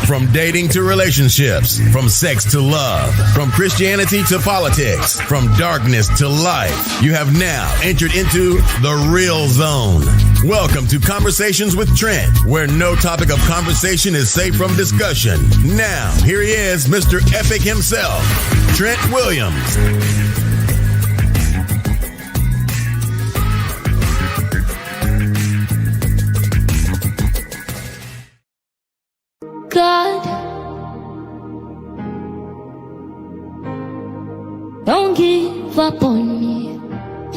From dating to relationships, from sex to love, from Christianity to politics, from darkness to light, you have now entered into the real zone. Welcome to Conversations with Trent, where no topic of conversation is safe from discussion. Now, here he is, Mr. Epic himself, Trent Williams. God, don't give up on me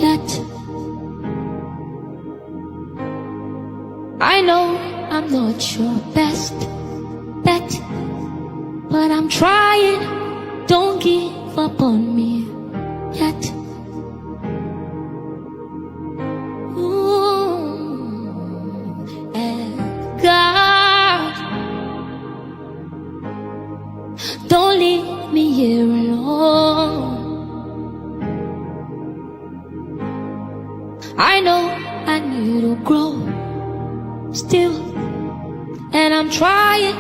yet. I know I'm not your best bet, but I'm trying. Don't give up on me yet. Ooh, and God, don't leave me here alone. I know I need to grow still, and I'm trying.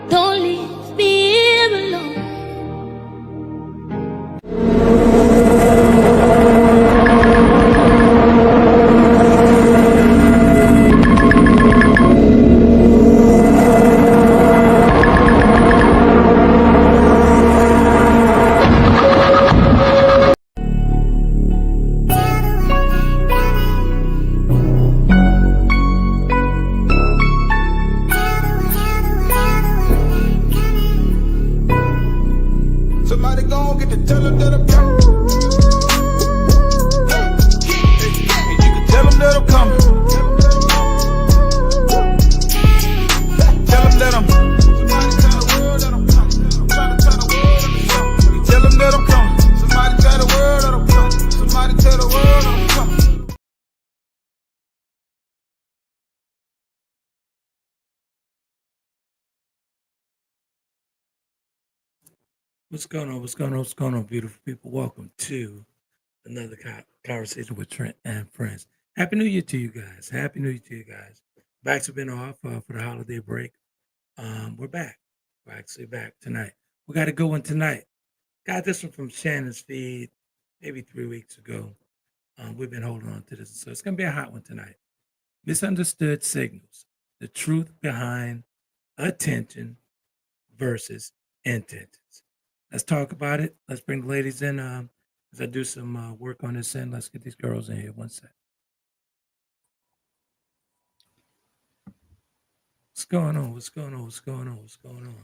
Don't leave me here alone. What's going on? What's going on? What's going on, beautiful people? Welcome to another conversation with Trent and Friends. Happy New Year to you guys. Happy New Year to you guys. Backs have been off for the holiday break. We're back. We're actually back tonight. We got a good one tonight. Got this one from Shannon's feed maybe 3 weeks ago. We've been holding on to this, so it's going to be a hot one tonight. Misunderstood signals. The truth behind attention versus intentions. Let's talk about it. Let's bring the ladies in as I do some work on this end. Let's get these girls in here. One sec. What's going on? What's going on? What's going on? What's going on?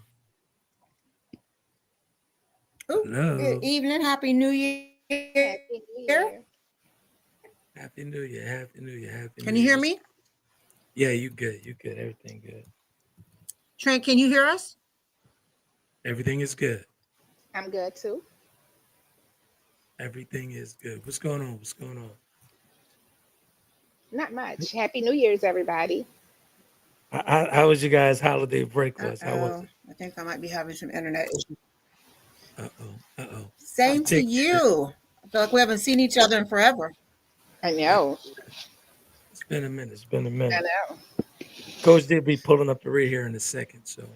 Ooh, Hello. good evening. Happy New Year. Happy New Year. Happy New Year. Happy New Year. Happy Can New you Year. hear me? Yeah, you good. You good. Everything good. Trent, can you hear us? Everything is good. I'm good too. Everything is good. What's going on? What's going on? Not much. Happy New Year's, everybody. How was your guys' holiday break? How was it? I think I might be having some internet issues. Uh-oh. Same to you. I feel like we haven't seen each other in forever. I know. It's been a minute. I know. Coach Dee be pulling up the rear here in a second, so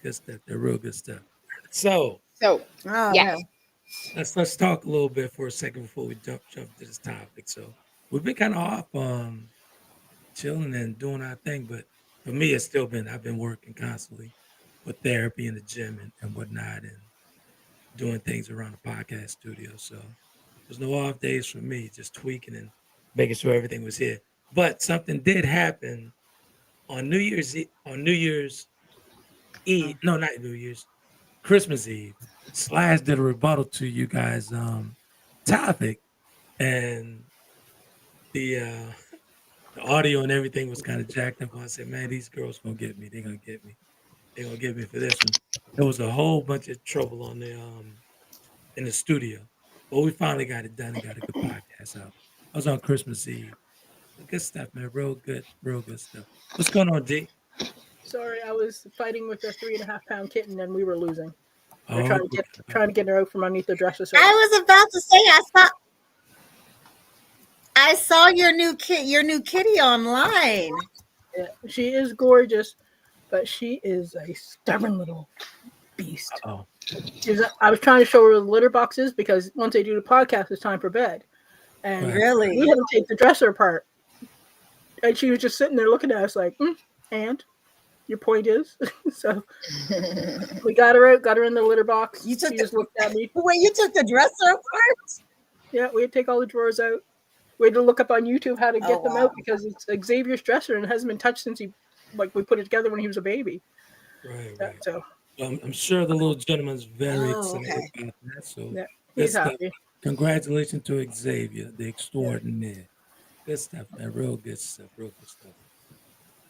good stuff. They're real good stuff. So Yes. let's talk a little bit for a second before we jump to this topic. So we've been kind of off chilling and doing our thing, but for me it's still been I've been working constantly with therapy in the gym and whatnot, and doing things around the podcast studio. So there's no off days for me, just tweaking and making sure everything was here. But something did happen on New Year's Eve. No, not New Year's, Christmas Eve. Slash did a rebuttal to you guys' topic, and the audio and everything was kind of jacked up. I said, man, these girls gonna get me. They're gonna get me. They're gonna get me for this one. There was a whole bunch of trouble on the in the studio, but we finally got it done and got a good podcast out. I was on Christmas Eve. Good stuff, man. Real good stuff. What's going on, D? Sorry, I was fighting with a 3.5-pound kitten and we were losing. They're Oh, trying to get her out from underneath the dresser. So I was about to say I saw your new kitty online. yeah, she is gorgeous. but she is a stubborn little beast. Oh, I was trying to show her the litter boxes because once they do the podcast, it's time for bed. And right. Really? we had to take the dresser apart. And she was just sitting there looking at us like, and your point is? So we got her out, got her in the litter box. You took She the- just looked at me. Wait, you took the dresser apart? Yeah, we had to take all the drawers out. We had to look up on YouTube how to get Oh, them wow. out because it's Xavier's dresser and it hasn't been touched since we put it together when he was a baby. Right, Yeah, right. so I'm sure the little gentleman's very Oh, excited okay. about that. So yeah, good he's stuff. happy. Congratulations to Xavier, the extraordinaire. Good stuff, man. Real good stuff. Real good stuff.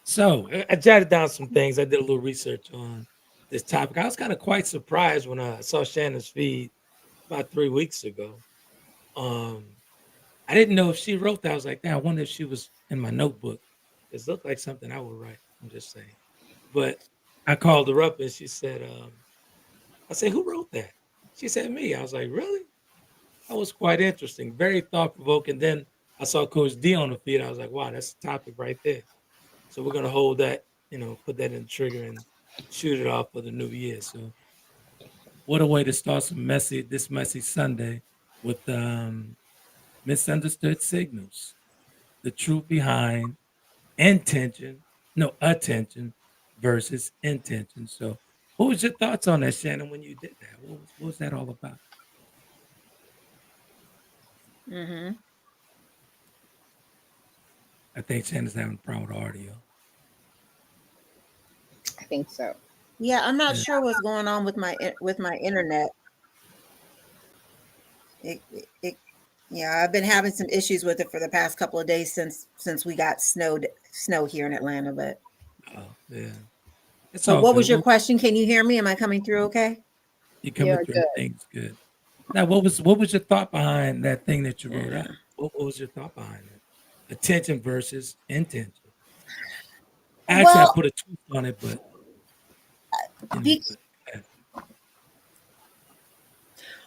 So I jotted down some things. I did a little research on this topic. I was kind of quite surprised when I saw Shannon's feed about 3 weeks ago. I didn't know if she wrote that. I was like, I wonder if she was in my notebook. It looked like something I would write. I'm just saying. But I called her up and she said, I said, who wrote that? She said, me. I was like, really? That was quite interesting. Very thought provoking. Then I saw Coach Dee on the feed. I was like, wow, that's the topic right there. So we're going to hold that, put that in the trigger and shoot it off for the new year. So what a way to start this messy Sunday with misunderstood signals, the truth behind attention versus intention. So what was your thoughts on that, Shannon, when you did that? What was that all about? Mm-hmm. I think Shannon's having a problem with audio. I think so. Yeah, I'm not Yeah. sure what's going on with my internet. It yeah, I've been having some issues with it for the past couple of days since we got snow here in Atlanta. But Oh, yeah. It's so, all what good. was your Well, question? Can you hear me? Am I coming through okay? you're coming You're through. good. Everything's good. Now, what was your thought behind that thing that you wrote Yeah. out? What was your thought behind it? Attention versus intention. Actually, I Well, put a twist on it, but be, yeah.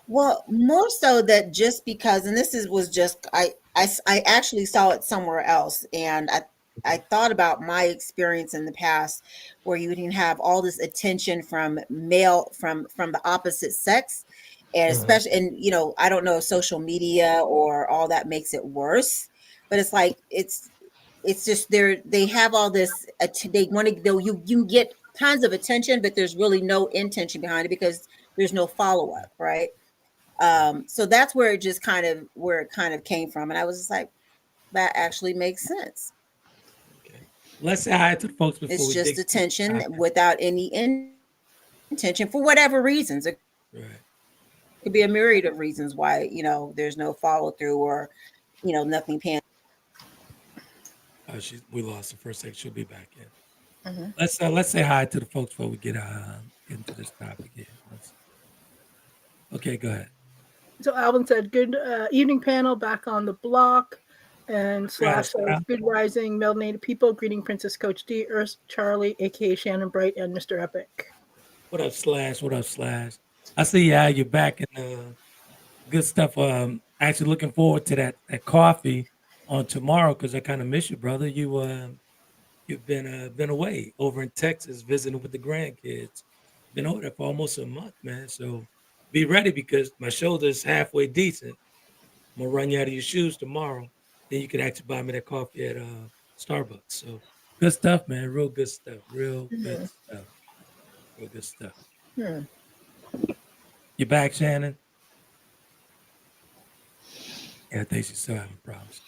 well, more so that just because, and was just I actually saw it somewhere else, and I thought about my experience in the past where you can have all this attention from the opposite sex, and Uh-huh. especially, and I don't know if social media or all that makes it worse, but it's like it's just they have all this they want to you can get tons of attention, but there's really no intention behind it because there's no follow-up, right? So that's where it kind of came from, and I was just like, that actually makes sense. Okay. Let's say hi to the folks before It's we just dig into the attention topic. without any intention for whatever reasons. It Right. could be a myriad of reasons why there's no follow-through or nothing pan. We lost her for a second. She'll be back in. Mm-hmm. Let's say hi to the folks before we get into this topic here. Okay, go ahead. So Alvin said, good evening panel, back on the block. And Slash says, good rising, melanated people. Greeting Princess Coach Dee, Earth, Charlie, a.k.a. Shannon Bright, and Mr. Epic. What up, Slash? What up, Slash? I see you're back in good stuff. Actually looking forward to that coffee on tomorrow because I kind of miss you, brother. You've been away over in Texas visiting with the grandkids. Been over there for almost a month, man. So be ready because my shoulder's halfway decent. I'm gonna run you out of your shoes tomorrow. Then you can actually buy me that coffee at Starbucks. So good stuff, man. Real good stuff. Real good stuff. Real good stuff. You back, Shannon? Yeah, I think she's still having problems.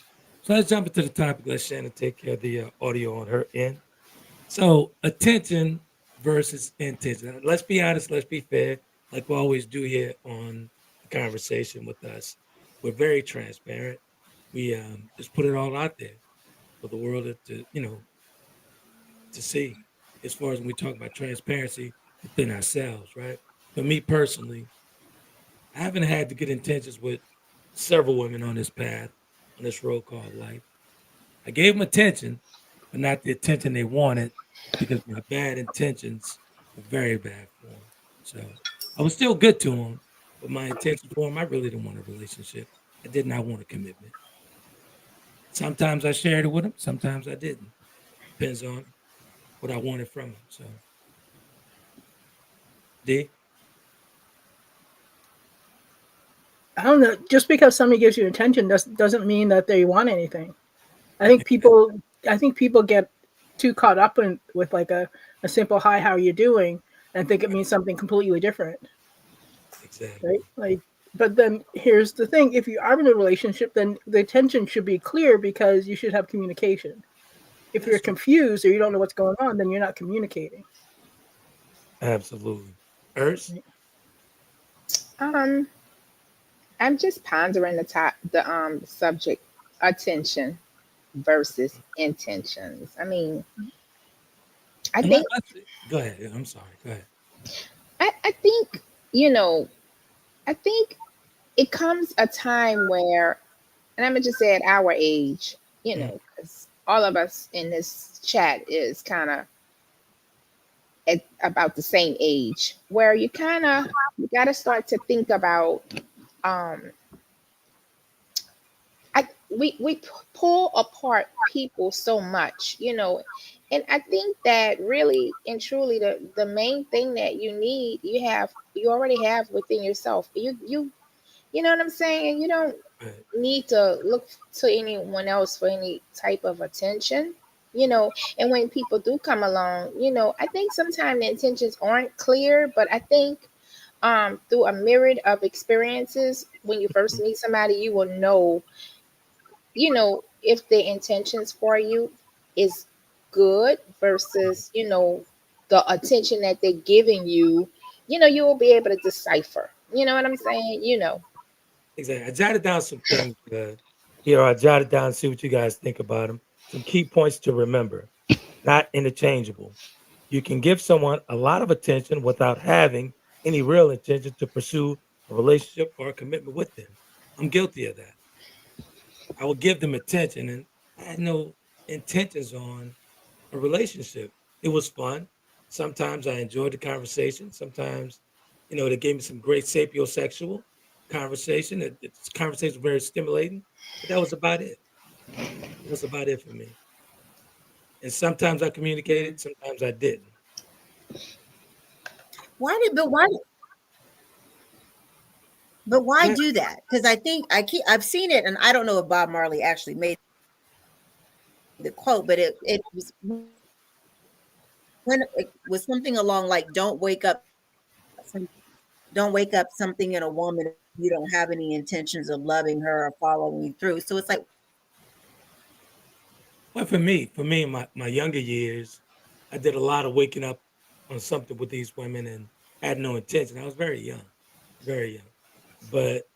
So let's jump into the topic. Let Shannon take care of the audio on her end. So attention versus intention. Let's be honest. Let's be fair. Like we always do here on the conversation with us. We're very transparent. We just put it all out there for the world to see. As far as when we talk about transparency within ourselves, right? For me personally, I haven't had to get intentions with several women on this path, on this road called life. I gave them attention, but not the attention they wanted because my bad intentions were very bad for them. So I was still good to them, but my intention for them, I really didn't want a relationship. I did not want a commitment. Sometimes I shared it with them, sometimes I didn't. Depends on what I wanted from him. So, D. I don't know. Just because somebody gives you attention doesn't mean that they want anything. I think people get too caught up with like a simple hi, how are you doing, and think it means something completely different. Exactly. Right? Like, but then here's the thing: if you are in a relationship, then the attention should be clear because you should have communication. If you're That's right. confused or you don't know what's going on, then you're not communicating. Absolutely. Urs? Um, I'm just pondering the subject attention versus intentions. I mean, I And think go ahead. I'm sorry. Go ahead. I think, you know, I think it comes a time where, and I'm gonna just say at our age, Mm, because all of us in this chat is kind of at about the same age, where you got to start to think about um we pull apart people so much, and I think that really and truly the main thing that you already have within yourself. You know what I'm saying? You don't right. need to look to anyone else for any type of attention, and when people do come along, I think sometimes the intentions aren't clear, but I think through a myriad of experiences, when you first meet somebody, you will know, if the intentions for you is good versus, the attention that they're giving you, you will be able to decipher. You know what I'm saying? Exactly. I jotted down some things here. I jotted down, see what you guys think about them. Some key points to remember. Not interchangeable. You can give someone a lot of attention without having any real intention to pursue a relationship or a commitment with them. I'm guilty of that. I would give them attention and I had no intentions on a relationship. It was fun. Sometimes I enjoyed the conversation. Sometimes, they gave me some great sapiosexual conversation. It's conversation very stimulating, but that was about it. That was about it for me. And sometimes I communicated, sometimes I didn't. Why Yeah, do that? Because I've seen it, and I don't know if Bob Marley actually made the quote, but it was when it was something along like some, don't wake up something in a woman if you don't have any intentions of loving her or following through. So it's like, well, for me, in my younger years, I did a lot of waking up on something with these women and had no intention. I was very young, very young. But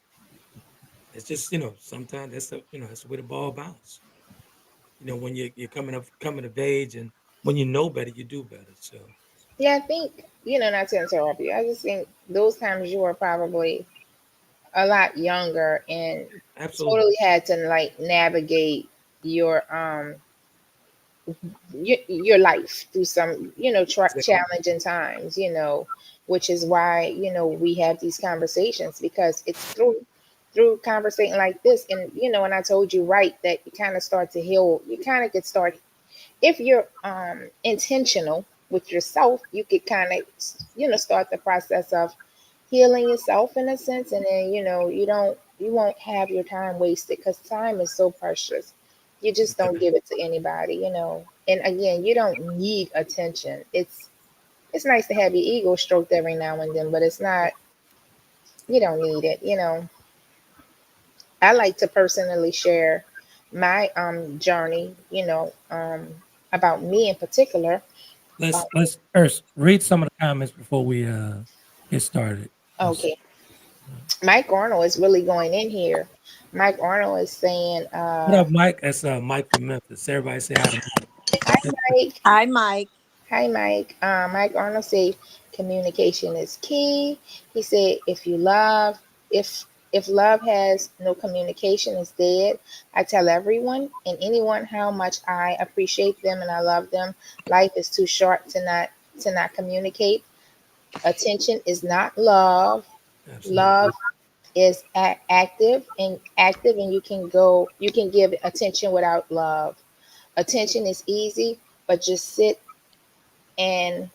it's just, sometimes that's the way the ball bounce. When you're coming of age and when you know better, you do better. So Yeah, I think, not to interrupt you, I just think those times you were probably a lot younger and absolutely. totally had to like navigate your your life through some, Exactly. challenging times, which is why, we have these conversations, because it's through conversating like this, and and I told you, right, that you kind of start to heal. You kind of get started if you're intentional with yourself. You could kind of, start the process of healing yourself in a sense, and then, you won't have your time wasted, because time is so precious. You just don't give it to anybody, and again, you don't need attention. It's nice to have your ego stroked every now and then, but it's not, you don't need it. I like to personally share my journey, about me in particular. Um, Let's first read some of the comments before we get started. okay, Mike Arnold is really going in here. Mike Arnold is saying, What up, Mike? That's Mike from Memphis. Everybody say hi to "Hi, Mike. hi, Mike. Hi, Mike. Mike Arnold said communication is key. He said if love has no communication, it's dead. I tell everyone and anyone how much I appreciate them and I love them. Life is too short to not communicate. Attention is not love. Absolutely. Love is active, and you can give attention without love. Attention is easy, but just sit and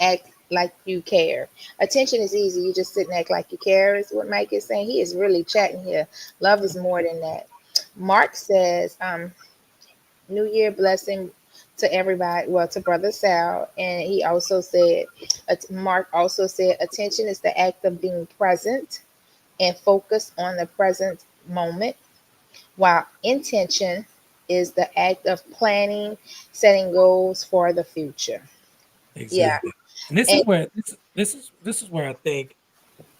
act like you care. Attention is easy. You just sit and act like you care is what Mike is saying. He is really chatting here. Love is more than that. Mark says, New Year blessing to everybody. Well, to Brother Sal. And he also said, Mark also said, attention is the act of being present and focused on the present moment, while intention is the act of planning, setting goals for the future. Yeah. Exactly. And this And is where this is where I think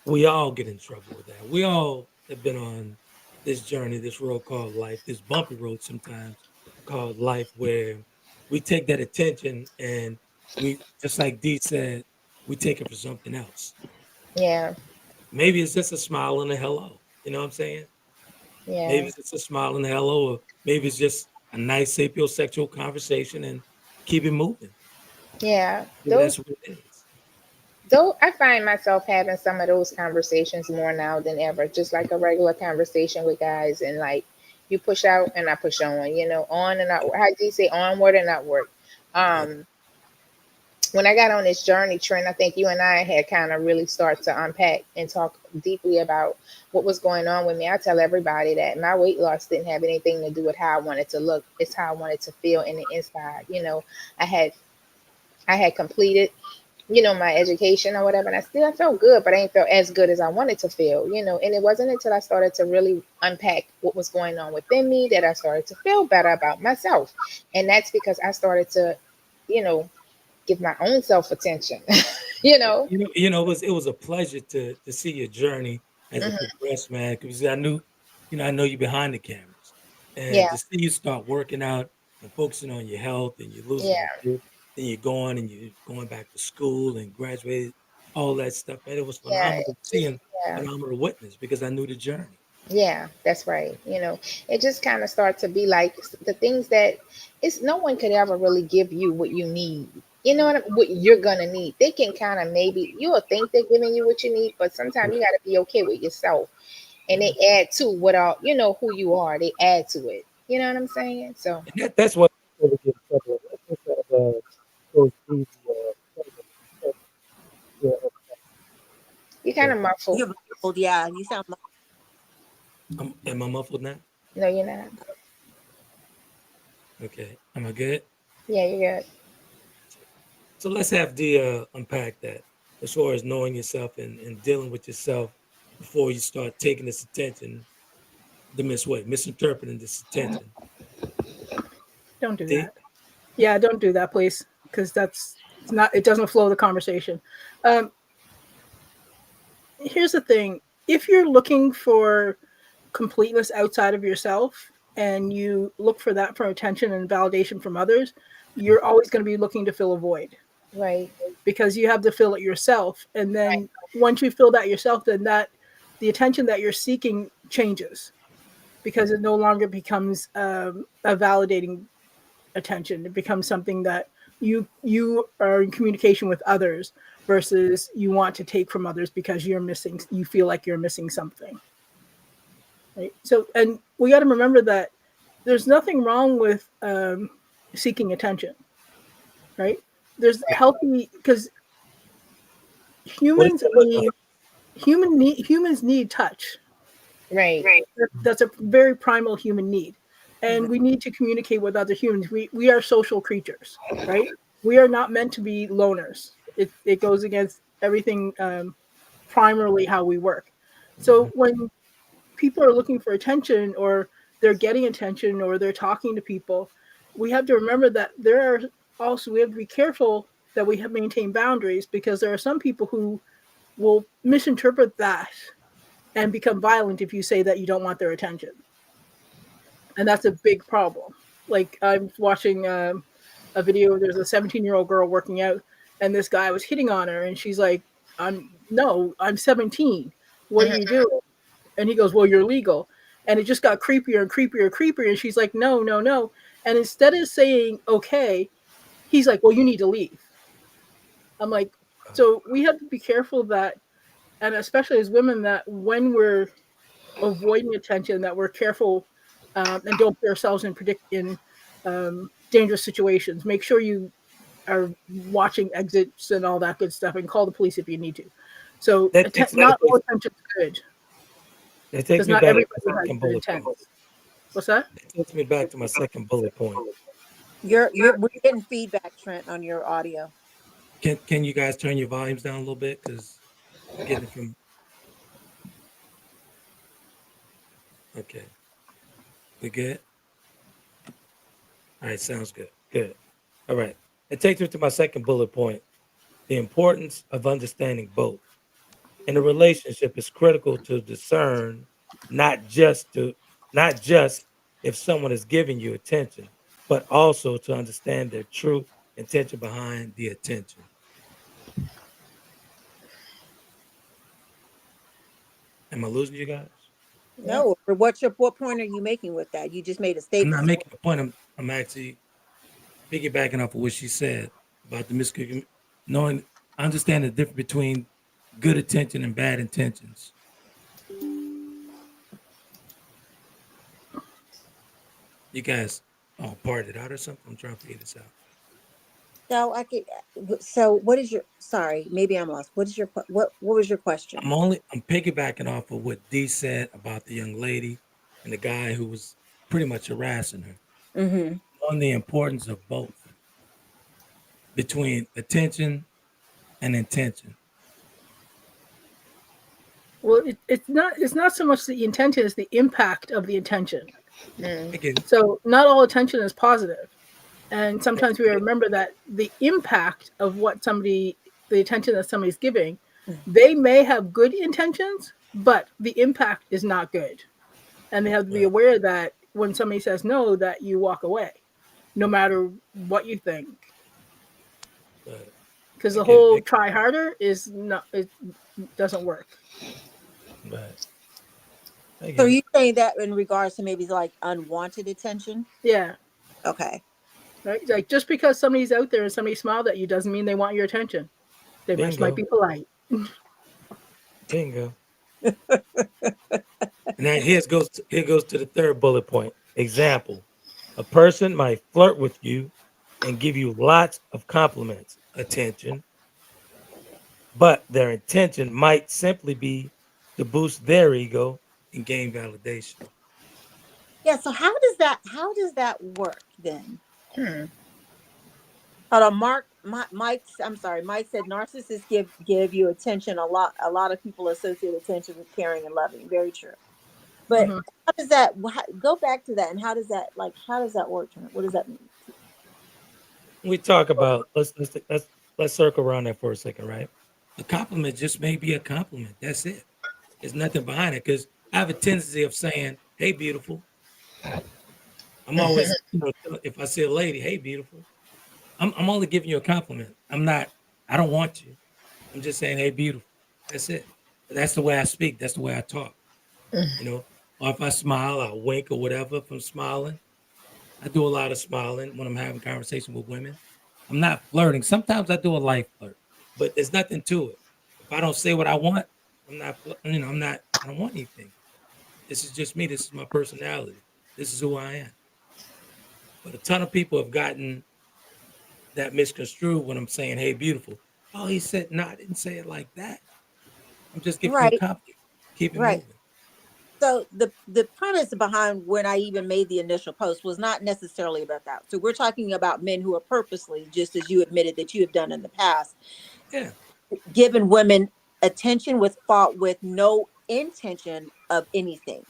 we all get in trouble with that. We all have been on this journey, this road called life, this bumpy road sometimes called life, where we take that attention and we, just like Dee said, we take it for something else. yeah, Maybe it's just a smile and a hello. You know what I'm saying? Maybe yeah, it's just a smile and a hello, or maybe it's just a nice sapiosexual conversation and keep it moving. yeah. Maybe that's what it is. Though I find myself having some of those conversations more now than ever, just like a regular conversation with guys, and like you push out and I push on, on and out. How do you say onward and upward? Yeah. Um, when I got on this journey, Trent, I think you and I had kind of really start to unpack and talk deeply about what was going on with me. I tell everybody that my weight loss didn't have anything to do with how I wanted to look. It's how I wanted to feel in the inside. I had completed, my education or whatever, and I felt good, but I ain't felt as good as I wanted to feel, and it wasn't until I started to really unpack what was going on within me that I started to feel better about myself. And that's because I started to, give my own self attention. you know. It was a pleasure to see your journey as it Mhm. progressed, man. Because I know you behind the cameras, and Yeah, to see you start working out and focusing on your health, and you're losing yeah, your weight, then you're going back to school and graduated, all that stuff, man. It was yeah, phenomenal seeing, yeah. phenomenal witness because I knew the journey. Yeah, that's right. It just kind of starts to be like the things that it's no one could ever really give you what you need. What you're gonna need. They can kind of maybe you'll think they're giving you what you need, but sometimes you got to be okay with yourself, and Yeah, they add to what all who you are. They add to it. You know what I'm saying? So and that's what really get in trouble. I think that Coach Dee, yeah, you kind yeah. of muffled. You're muffled, yeah. You sound Am I muffled now? No, you're not. Okay, am I good? Yeah, you're good. So let's have Dee unpack that as far as knowing yourself and dealing with yourself before you start taking this attention the way, misinterpreting this attention. Don't do Dee? that. Yeah, don't do that, please, because it's not. It doesn't flow the conversation. Um, Here's the thing: if you're looking for completeness outside of yourself, and you look for that for attention and validation from others, you're always going to be looking to fill a void Right, because you have to fill it yourself. And right. then once you fill that yourself, then the attention that you're seeking changes because it no longer becomes a validating attention. It becomes something that you are in communication with others versus you want to take from others because you feel like you're missing something. Right. So, and we got to remember that there's nothing wrong with seeking attention. Right. There's healthy because What does humans that look like? humans need touch. Right. That's a very primal human need, and we need to communicate with other humans. We are social creatures, right? We are not meant to be loners. It goes against everything primarily how we work. So when people are looking for attention or they're getting attention or they're talking to people, we have to remember that we have to be careful that we have maintain boundaries because there are some people who will misinterpret that and become violent if you say that you don't want their attention, and that's a big problem. Like I'm watching a video. There's a 17-year-old girl working out, and this guy was hitting on her, and she's like, I'm 17. What are Mhm. you doing?" And he goes, "Well, you're legal." And it just got creepier and creepier and creepier. And she's like, "No, no, no." And instead of saying okay, he's like, "Well, you need to leave." I'm like, so we have to be careful that, and especially as women, that when we're avoiding attention, that we're careful and don't put ourselves in dangerous situations. Make sure you are watching exits and all that good stuff, and call the police if you need to. So That takes not me, all attention is good that takes because me not back to everybody my has second good bullet point. intent. What's that? That takes me back to my second bullet point. We're getting feedback, Trent, on your audio. Can you guys turn your volumes down a little bit? Because I'm getting it from. Okay. We good? All right, sounds good. Good. All right. It takes me to my second bullet point. The importance of understanding both. In a relationship, it's critical to discern not just if someone is giving you attention, but also to understand their true intention behind the attention. Am I losing you guys? No, or what point are you making with that? You just made a I'm not statement. making a point. I'm actually piggybacking off of what she said about the miscommunication, knowing, understand the difference between good attention and bad intentions. You guys all parted out or something? I'm trying to figure this out. So I could. So what is your? Sorry, maybe I'm lost. What is your? What was your question? I'm piggybacking off of what Dee said about the young lady and the guy who was pretty much harassing her. Mm-hmm. On the importance of both between attention and intention. Well, it's not so much the intention as the impact of the intention. Again, So not all attention is positive. And sometimes we remember that the impact of the attention that somebody's giving, they may have good intentions, but the impact is not good. And they have to be aware that when somebody says no, that you walk away, no matter what you think. Because the whole try harder it doesn't work. Right. So you saying that in regards to maybe like unwanted attention? Yeah. Okay. Right? Like just because somebody's out there and somebody smiled at you doesn't mean they want your attention. They just might be polite. Bingo. And then here goes to the third bullet point. Example. A person might flirt with you and give you lots of compliments, attention, but their intention might simply be to boost their ego and gain validation. Yeah. So how does that work then? Hold on, Mike. I'm sorry. Mike said narcissists give you attention a lot. A lot of people associate attention with caring and loving. Very true. But how does that go back to that? And how does that work? What does that mean? We talk about let's circle around that for a second, right? A compliment just may be a compliment. That's it. There's nothing behind it because I have a tendency of saying, "Hey, beautiful." I'm always, if I see a lady, "Hey, beautiful," I'm only giving you a compliment. I don't want you. I'm just saying, "Hey, beautiful." That's it. That's the way I speak. That's the way I talk. Or if I smile, I wink or whatever. If I'm smiling, I do a lot of smiling when I'm having conversation with women. I'm not flirting. Sometimes I do a light flirt, but there's nothing to it. If I don't say what I want, I'm not, I don't want anything. This is just me. This is my personality. This is who I am. But a ton of people have gotten that misconstrued when I'm saying, "Hey, beautiful." Oh, he said, "No, I didn't say it like that. I'm just giving you a compliment. Keep it moving." So the premise behind when I even made the initial post was not necessarily about that. So we're talking about men who are purposely, just as you admitted that you have done in the past, given women attention with no intention of anything.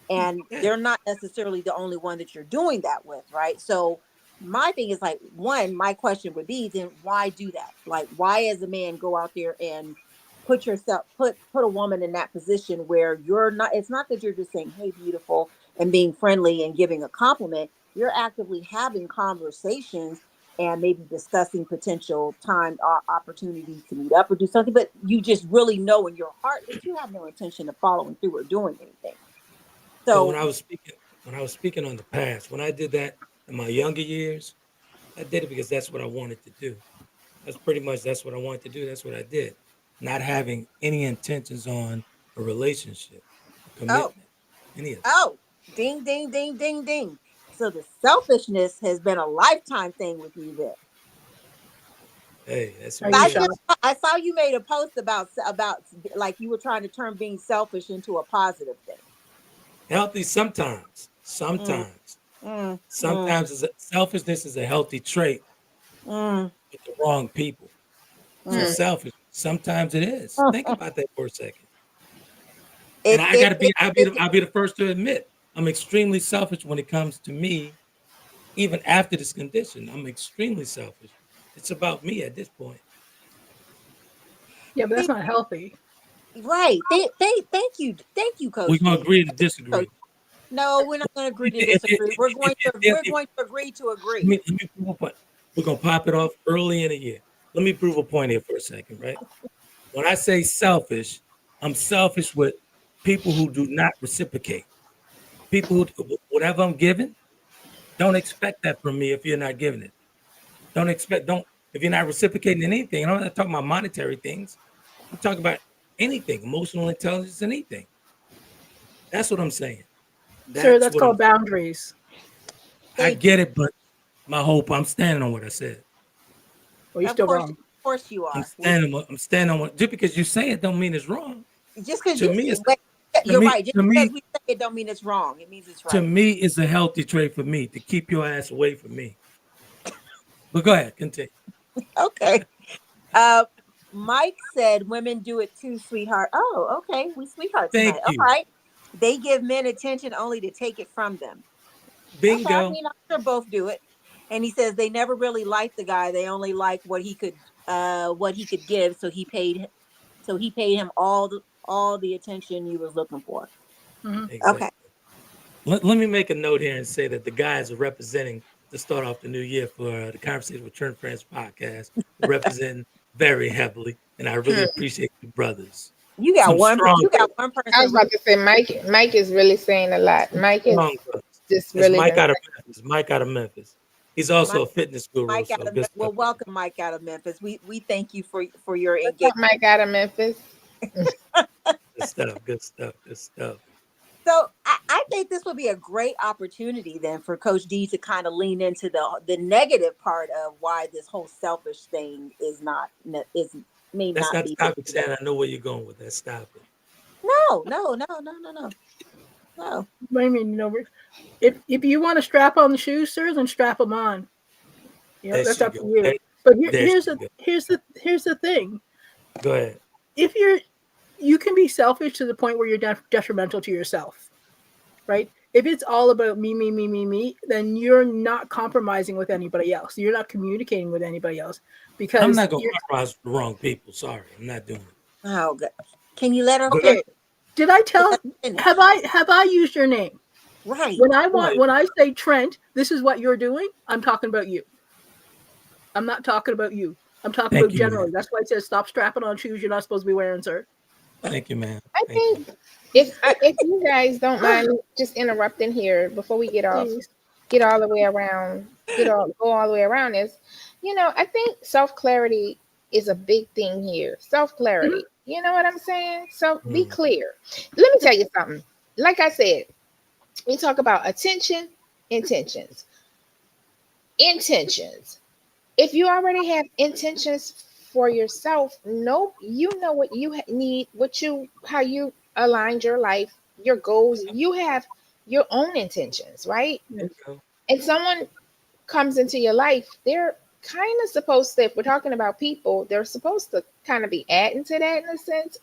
And they're not necessarily the only one that you're doing that with, right? So my thing is like, my question would be, then why do that? Like, why as a man go out there and put a woman in that position where it's not that you're just saying, "Hey, beautiful," and being friendly and giving a compliment. You're actively having conversations and maybe discussing potential time opportunities to meet up or do something, but you just really know in your heart that you have no intention of following through or doing anything. So when I was speaking on the past, when I did that in my younger years, I did it because that's what I wanted to do. That's what I wanted to do. That's what I did. Not having any intentions on a relationship, a commitment, any of that. Ding, ding, ding, ding, ding. So the selfishness has been a lifetime thing with you there. Hey, that's Are what you it is. shocked? I saw you made a post about like you were trying to turn being selfish into a positive thing. Healthy sometimes. Mm, Sometimes. mm, mm, Sometimes selfishness is a healthy trait mm, with the wrong people. So mm. selfish. Sometimes it is. Think about that for a second. And It, I it, gotta be it, it, I'll be the first to admit I'm extremely selfish when it comes to me, even after this condition. I'm extremely selfish. It's about me at this point. Yeah, but that's not healthy. right. Thank you, We're Coach gonna D. agree to Coach, disagree. no, we're not going to agree to If, if, disagree. We're going to agree to agree. let me prove a point. We're gonna pop it off early in the year. Let me prove a point here for a second, right? When I say selfish, I'm selfish with people who do not reciprocate. People who, whatever I'm giving, don't expect that from me if you're not giving it. Don't, if you're not reciprocating anything. I'm not talking about monetary things. I'm talking about anything, emotional intelligence, anything. That's what I'm saying. Sir, That's that's what I'm called boundaries. I Thank you. get it, but I'm standing on what I said. Well, you're still Of wrong. course you I'm are. standing on what, just because you say it don't mean it's wrong. Just because To you, me, it's wait, to you're me, right. Just to because me, we say it don't mean it's wrong. It means it's to right. me, it's a healthy trait for me to keep your ass away from me. But go ahead, continue. Okay. Uh, Mike said women do it too, sweetheart. Oh, okay. We sweetheart Thank tonight. All you. right. They give men attention only to take it from them. Okay. I Bingo. mean, I'm sure both do it. And he says they never really liked the guy. They only liked what he could give. So he paid him all the attention you was looking for. Hmm. Okay. Exactly. Let me make a note here and say that the guys are representing to start off the new year for the Conversation with Trent Friends podcast, representing very heavily. And I really appreciate you brothers. Some strong You got brothers. one I person was about to say Mike is really saying a lot. Some Mike has strong brothers. just It's really Mike been out of Memphis. Mike out of Memphis. He's also Mike, a fitness guru, Mike so out of good stuff. well, welcome Mike out of Memphis. We thank you for your what's up, engagement. Mike out of Memphis. Good stuff. Good stuff. Good stuff. So I think this would be a great opportunity then for Coach D to kind of lean into the negative part of why this whole selfish thing may Let's not not be stop it, today. Shannon. I know where you're going with that. Stop it. No. I mean, if you want to strap on the shoes, sir, then strap them on. There That's she up to go. you. But There she go. here's the thing. Go ahead. If you can be selfish to the point where you're detrimental to yourself, right? If it's all about me, then you're not compromising with anybody else. You're not communicating with anybody else I'm because not gonna you're compromise with the wrong people. Sorry, I'm not doing it. Oh, good. Can you let her Go finish? ahead. okay. Did I tell? Let her finish. Have I used your name? Right. Right. When I say Trent, this is what you're doing. I'm talking about you. I'm not talking about you. I'm talking Thank about you, man. generally. That's why I said stop strapping on shoes you're not supposed to be wearing, sir. Thank you, man. I Thank you. think if you guys don't mind just interrupting here before we get off, Please. get all the way around, go all the way around is, I think self clarity is a big thing here. Self clarity. You know what I'm saying? So be Mm. clear. Let me tell you something. Like I said, we talk about attention, intentions. Intentions. If you already have intentions for yourself, no, you know what you need, how you aligned your life, your goals. You have your own intentions, right? Bingo. And someone comes into your life, they're kind of supposed to, if we're talking about people, they're supposed to kind of be adding to that in a sense.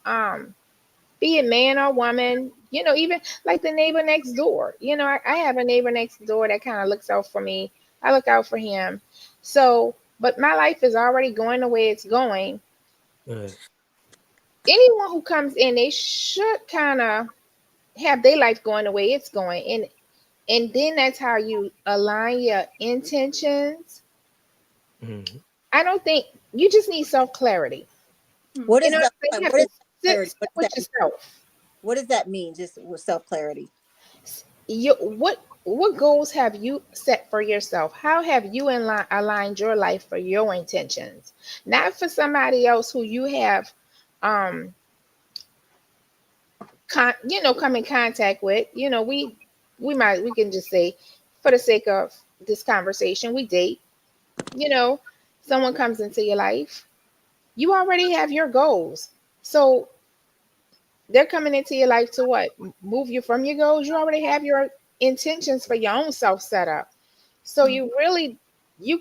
Be it man or woman, even like the neighbor next door. I have a neighbor next door that kind of looks out for me. I look out for him. So, but my life is already going the way it's going. Right. Anyone who comes in, they should kind of have their life going the way it's going. And then that's how you align your intentions. Mhm. I don't think you just need self clarity. What You is know that? what I'm saying? You have What to is clarity? sit with yourself. What does that mean? Just with self clarity. What goals have you set for yourself? How have you aligned your life for your intentions, not for somebody else who you have um come in contact with? We can just say, for the sake of this conversation, we date. you know someone comes into your life, you already have your goals. So they're coming into your life to what? Move you from your goals. You already have your intentions for your own self set up. So you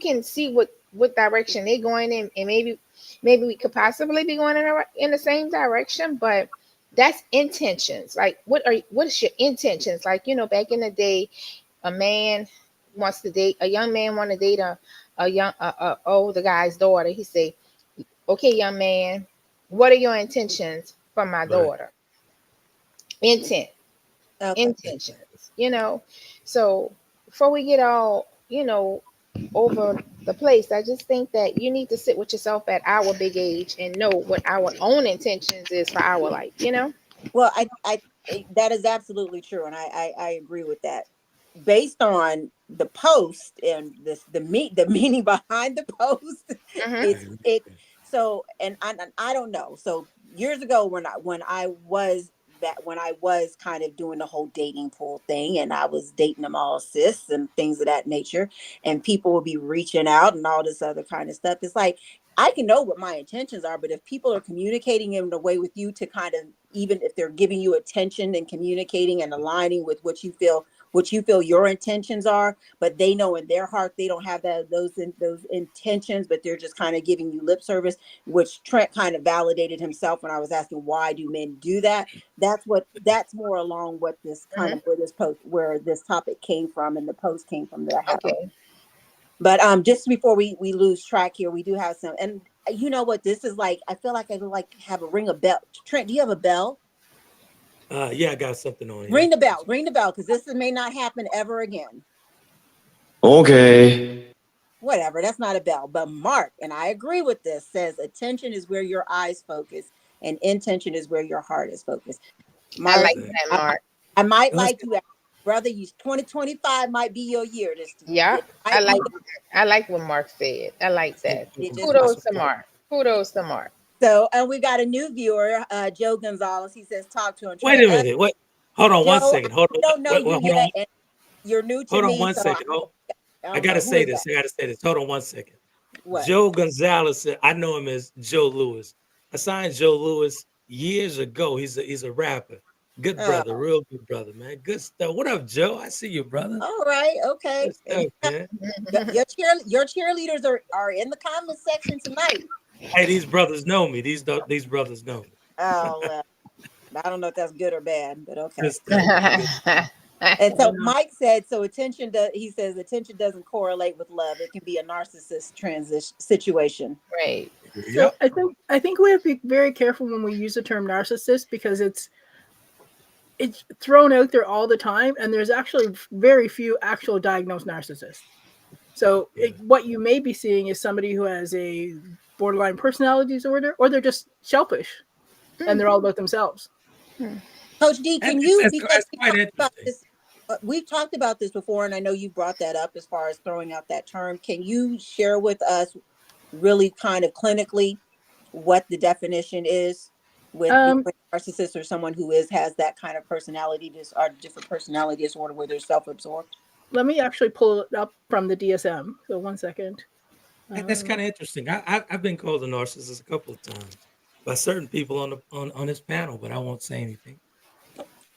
can see what direction they're going in, and maybe we could possibly be going in the same direction, but that's intentions. Like what is your intentions? Like, back in the day, a young man want to date a young older guy's daughter. He say, okay, young man, what are your intentions for my Right. daughter? Okay. Intentions, so before we get all over the place, I just think that you need to sit with yourself at our big age and know what our own intentions is for our life. Well, that is absolutely true, and I agree with that. Based on the post and the meaning behind the post, Hmm. it's it. So, and I don't know. So years ago, when I was kind of doing the whole dating pool thing, and I was dating them all sis and things of that nature, and people would be reaching out and all this other kind of stuff. It's like I can know what my intentions are, but if people are communicating in a way with you to kind of, even if they're giving you attention and communicating and aligning with what you feel your intentions are, but they know in their heart they don't have those intentions, but they're just kind of giving you lip service, which Trent kind of validated himself when I was asking why do men do that. That's more along what this kind Hmm. of where this topic came from and the post came from that I have. Okay. But just before we lose track here, we do have some, and you know what this is like. I feel like I like have a ring a bell. Trent, do you have a bell? Yeah, I got something on here. Ring the bell, because this may not happen ever again. Okay. Whatever, that's not a bell. But Mark, and I agree with this, says attention is where your eyes focus, and intention is where your heart is focused. I Mark, like that, Mark. I might Let's- like you, brother. You 2025 might be your year. Yeah, It might be I like what Mark said. I like that. it just Kudos to Mark. Kudos to Mark. So, and we got a new viewer, Joe Gonzalez. He says, talk to him. Wait a minute. Wait. Hold on one Joe, second. Hold I on. don't know you Hold yet, on. and you're new to Hold on me, one so second. I I don't gotta know. Who say is this. that? I gotta say this. Hold on one second. What? Joe Gonzalez said, I know him as Joe Lewis. I signed Joe Lewis years ago. He's a rapper. Good brother, real good brother, man. Good stuff. What up, Joe? I see you, brother. All right, okay. Good stuff, man. Your cheerleaders are in the comment section tonight. Hey, these brothers know me. These brothers know me. Oh well, I don't know if that's good or bad, but okay. Good stuff. And so Mike said, so he says attention doesn't correlate with love. It can be a narcissist transition situation. Right. So Yep. I think we have to be very careful when we use the term narcissist because it's thrown out there all the time, and there's actually very few actual diagnosed narcissists. So what you may be seeing is somebody who has a borderline personality disorder, or they're just selfish, and they're all about themselves. Coach Dee, can you, because That's quite interesting. we've talked about this before, and I know you brought that up as far as throwing out that term. Can you share with us really kind of clinically what the definition is with between narcissist or someone who has that kind of personality or different personality disorder where they're self-absorbed? Let me actually pull it up from the DSM. So 1 second. That's kind of interesting. I've been called a narcissist a couple of times by certain people on this panel, but I won't say anything.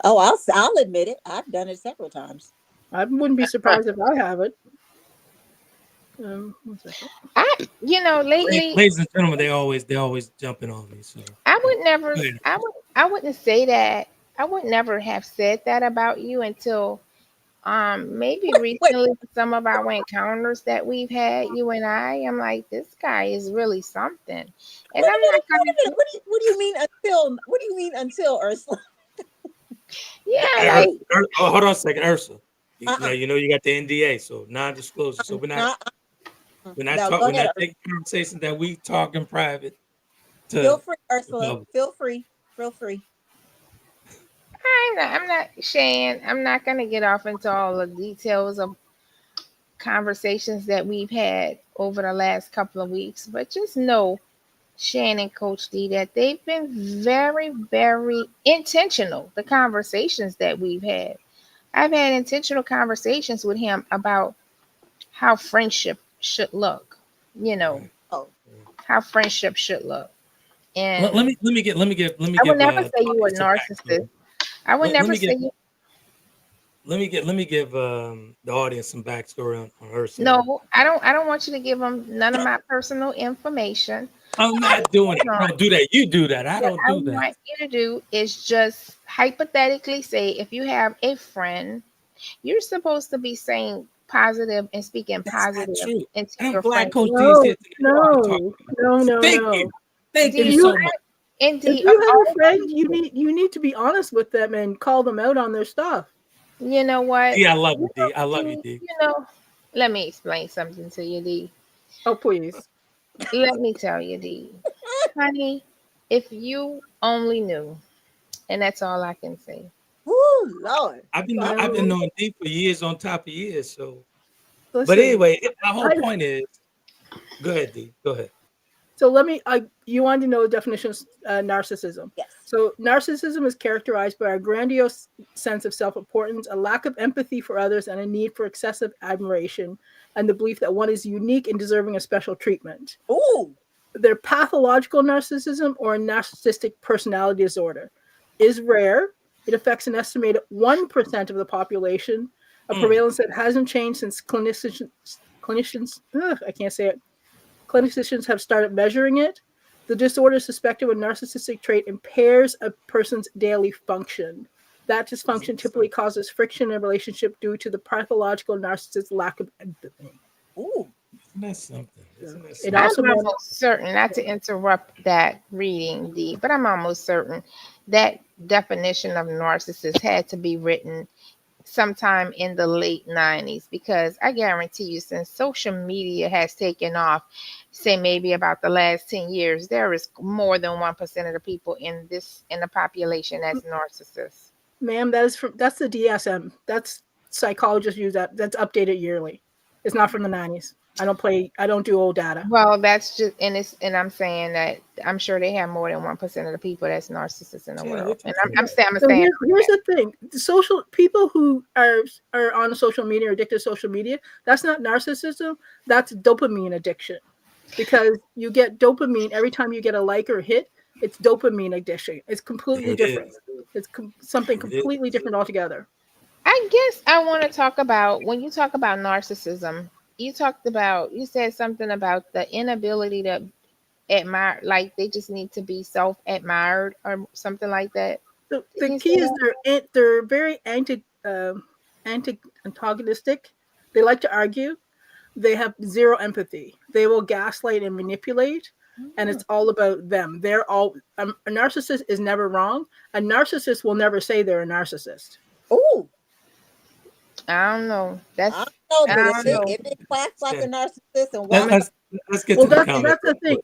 Oh, I'll admit it. I've done it several times. I wouldn't be surprised if I have it. 1 second. Lately, Ladies and gentlemen, they always jumping on me. So I wouldn't say that. I would never have said that about you until maybe recently some of our encounters that we've had, you and I'm like, this guy is really something. And I'm not gonna What do you mean until? What do you mean until, Ursula? yeah, like hold on a second, Ursula. Now you know you got the NDA, so non-disclosure. So we're not taking conversations that we talk in private. Feel free, Ursula. Feel free. I'm not Shann. I'm not gonna get off into all the details of conversations that we've had over the last couple of weeks, but just know, Shann and Coach Dee, that they've been very, very intentional. The conversations that we've had. I've had intentional conversations with him about how friendship should look, how friendship should look. And Let me give I would never say you were some backstory. narcissist. I would Let never me say give you. let me give the audience some backstory on her side. No, I don't want you to give them none of my personal information. I'm not doing it. I don't do that. You do that. I What don't I do that. want you to do is just hypothetically say if you have a friend, you're supposed to be saying positive and speaking That's not positive true. into And I'm your glad friends. Coach Dee is No, here today. You know what I'm talking about. no. Thank you. Thank Do you you so have much. indeed If you have a friend, you need to be honest with them and call them out on their stuff. you know what? D, I love you, D. I love you, D, D. you know, let me explain something to you, D. Oh, please. Let me tell you, D. Honey, if you only knew, and that's all I can say. Ooh, Lord. I've been No. knowing D for years on top of years. So, but Listen, anyway, my whole point is, go ahead, D. Go ahead. so let me. You wanted to know the definition of narcissism. Yes. So narcissism is characterized by a grandiose sense of self-importance, a lack of empathy for others, and a need for excessive admiration, and the belief that one is unique and deserving of special treatment. Ooh. Their pathological narcissism or a narcissistic personality disorder is rare. It affects an estimated 1% of the population, a prevalence that hasn't changed since clinicians I can't say it. Clinicians have started measuring it. The disorder is suspected when narcissistic trait impairs a person's daily function. That dysfunction typically causes friction in a relationship due to the pathological narcissist's lack of empathy. Ooh. Isn't that something? Isn't that It something? also I'm almost certain, not to interrupt that reading, D, but I'm almost certain that definition of narcissist had to be written sometime in the late 90s, because I guarantee you, since social media has taken off, say maybe about the last 10 years, there is more than 1% of the people in the population that's narcissists. Ma'am, that's the DSM. That's psychologists use that. That's updated yearly. It's not from the 90s. I don't do old data. Well, that's just, and I'm saying that I'm sure they have more than 1% of the people that's narcissists in the world. And I'm saying So here's the thing: the social people who are on social media or addicted to social media, that's not narcissism. That's dopamine addiction, because you get dopamine every time you get a like or a hit. It's dopamine addiction. It's completely different. It's something completely different altogether. I guess I want to talk about, when you talk about narcissism, you said something about the inability to admire, like they just need to be self-admired or something like that. The key is they're very antagonistic. They like to argue. They have zero empathy. They will gaslight and manipulate, and it's all about them. A narcissist is never wrong. A narcissist will never say they're a narcissist. Ooh. I don't know. I don't know, but if it quacks like a narcissist and walks, let's get to the comment. That's the thing.